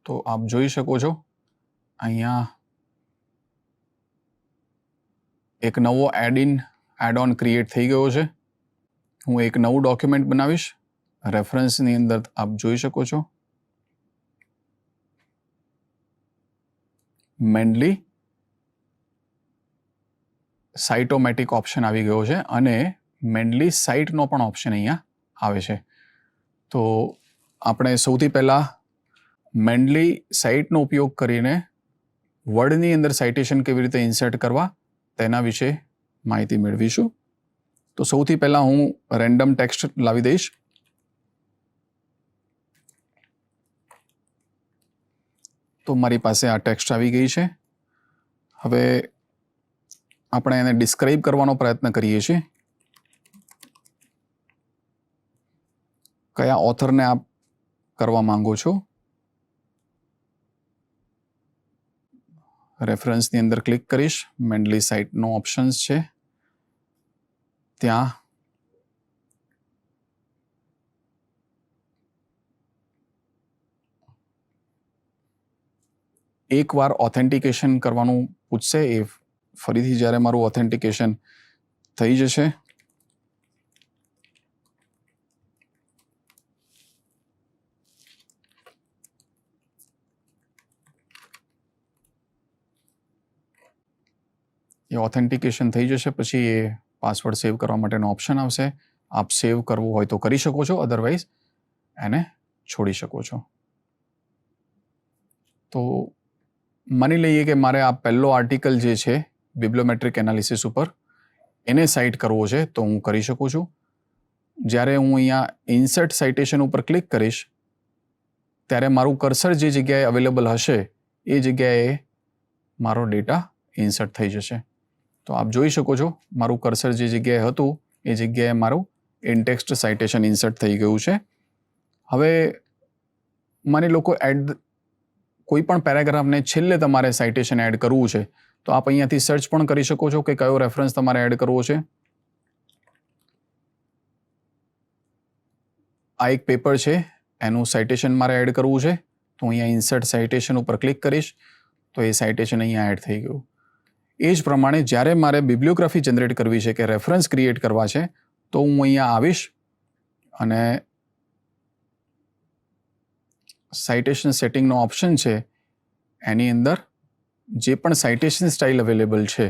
તો આપ જોઈ શકો છો અહીંયા એક નવો એડ ઓન ક્રિએટ થઈ ગયો છે. હું એક નવું ડોક્યુમેન્ટ બનાવીશ. રેફરન્સની અંદર આપ જોઈ શકો છો મેન્ડલી સાઇટોમેટિક ઓપ્શન આવી ગયો છે અને મેન્ડલી સાઇટનો પણ ઓપ્શન અહીંયા આવે છે. તો આપણે સૌથી પહેલાં મેન્ડલી સાઇટનો ઉપયોગ કરીને વર્ડની અંદર સાઇટેશન કેવી રીતે ઇન્સર્ટ કરવા તેના વિશે માહિતી મેળવીશું. તો સૌથી પહેલાં હું રેન્ડમ ટેક્સ્ટ લાવી દઈશ. તો મારી પાસે આ ટેક્સ્ટ આવી ગઈ છે. હવે આપણે એને ડિસ્ક્રાઇબ કરવાનો પ્રયત્ન કરીએ છીએ. કયા ઓથરને આપ કરવા માંગો છો? રેફરન્સની અંદર ક્લિક કરીશ. મેન્ડલી સાઇટનો ઓપ્શન્સ છે ત્યાં એકવાર ઓથેન્ટિકેશન કરવાનું પૂછશે. એ ફરીથી જ્યારે મારું ઓથેન્ટિકેશન થઈ જશે પછી એ પાસવર્ડ સેવ કરવા માટેનો ઓપ્શન આવશે. આપ સેવ કરવું હોય તો કરી શકો છો, અધરવાઇઝ એને છોડી શકો છો. તો માની લઈએ કે મારે આ પહેલો આર્ટિકલ જે છે બિબ્લિયોમેટ્રિક એનાલિસિસ ઉપર એને સાઇટ કરવો છે તો હું કરી શકું છું. જ્યારે હું અહીંયા ઇન્સર્ટ સાઇટેશન ઉપર ક્લિક કરીશ ત્યારે મારું કર્સર જે જગ્યાએ અવેલેબલ હશે એ જગ્યાએ મારો ડેટા ઇન્સર્ટ થઈ જશે. તો આપ જોઈ શકો છો મારું કર્સર જે જગ્યાએ હતું એ જગ્યાએ મારું ઇનટેક્સ્ટ સાઇટેશન ઇન્સર્ટ થઈ ગયું છે. હવે માની લો કોઈ પણ પેરેગ્રાફને છેલ્લે તમારે સાઇટેશન એડ કરવું છે તો આપ અહીંયાથી સર્ચ પણ કરી શકો છો કે કયો રેફરન્સ તમારે એડ કરવો છે. આ એક પેપર છે, એનું સાઇટેશન મારે એડ કરવું છે તો અહીંયા ઇન્સર્ટ સાઇટેશન ઉપર ક્લિક કરીશ તો એ સાઇટેશન અહીંયા એડ થઈ ગયું. એ જ પ્રમાણે જ્યારે મારે બિબ્લિયોગ્રાફી જનરેટ કરવી છે કે રેફરન્સ ક્રિએટ કરવા છે તો હું અહીંયા આવીશ અને સાઇટેશન સેટિંગનો ઓપ્શન છે એની અંદર જે પણ સાઇટેશન સ્ટાઇલ અવેલેબલ છે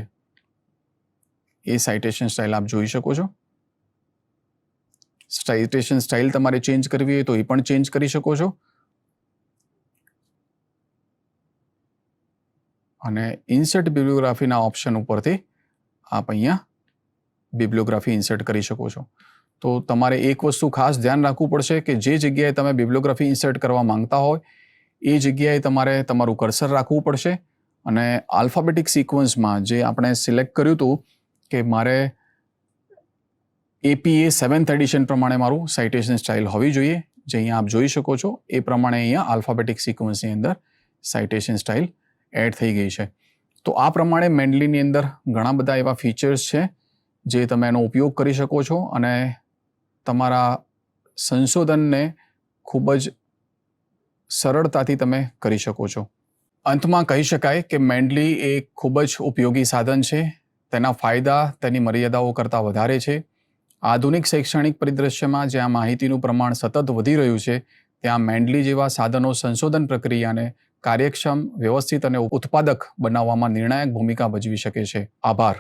એ સાઇટેશન સ્ટાઇલ આપ જોઈ શકો છો. સાઇટેશન સ્ટાઇલ તમારે ચેન્જ કરવી હોય તો એ પણ ચેન્જ કરી શકો છો અને ઇન્સર્ટ બિબ્લિયોગ્રાફીના ઓપ્શન ઉપરથી આપ અહીંયા બિબ્લિયોગ્રાફી ઇન્સર્ટ કરી શકો છો. તો તમારે એક વસ્તુ ખાસ ધ્યાન રાખવું પડશે કે જે જગ્યાએ તમે બિબ્લિયોગ્રાફી ઇન્સર્ટ કરવા માંગતા હોય એ જગ્યાએ તમારે તમારું કર્સર રાખવું પડશે અને આલ્ફાબેટિક સિક્વન્સમાં જે આપણે સિલેક્ટ કર્યું હતું કે મારે APA 7th એડિશન પ્રમાણે મારું સાઇટેશન સ્ટાઇલ હોવી જોઈએ, જે અહીંયા આપ જોઈ શકો છો એ પ્રમાણે અહીંયા આલ્ફાબેટિક સિક્વન્સની અંદર સાઇટેશન સ્ટાઇલ એડ થઈ ગઈ છે. તો આ પ્રમાણે મેન્ડલીની અંદર ઘણા બધા એવા ફીચર્સ છે જે તમે એનો ઉપયોગ કરી શકો છો અને તમારા સંશોધનને ખૂબ જ સરળતાથી તમે કરી શકો છો. અંતમાં કહી શકાય કે મેન્ડલી એ ખૂબ જ ઉપયોગી સાધન છે. તેના ફાયદા તેની મર્યાદાઓ કરતાં વધારે છે. આધુનિક શૈક્ષણિક પરિદૃશ્યમાં જ્યાં માહિતીનું પ્રમાણ સતત વધી રહ્યું છે ત્યાં મેન્ડલી જેવા સાધનો સંશોધન પ્રક્રિયાને કાર્યક્ષમ, વ્યવસ્થિત અને ઉત્પાદક બનાવવામાં નિર્ણાયક ભૂમિકા ભજવી શકે છે. આભાર.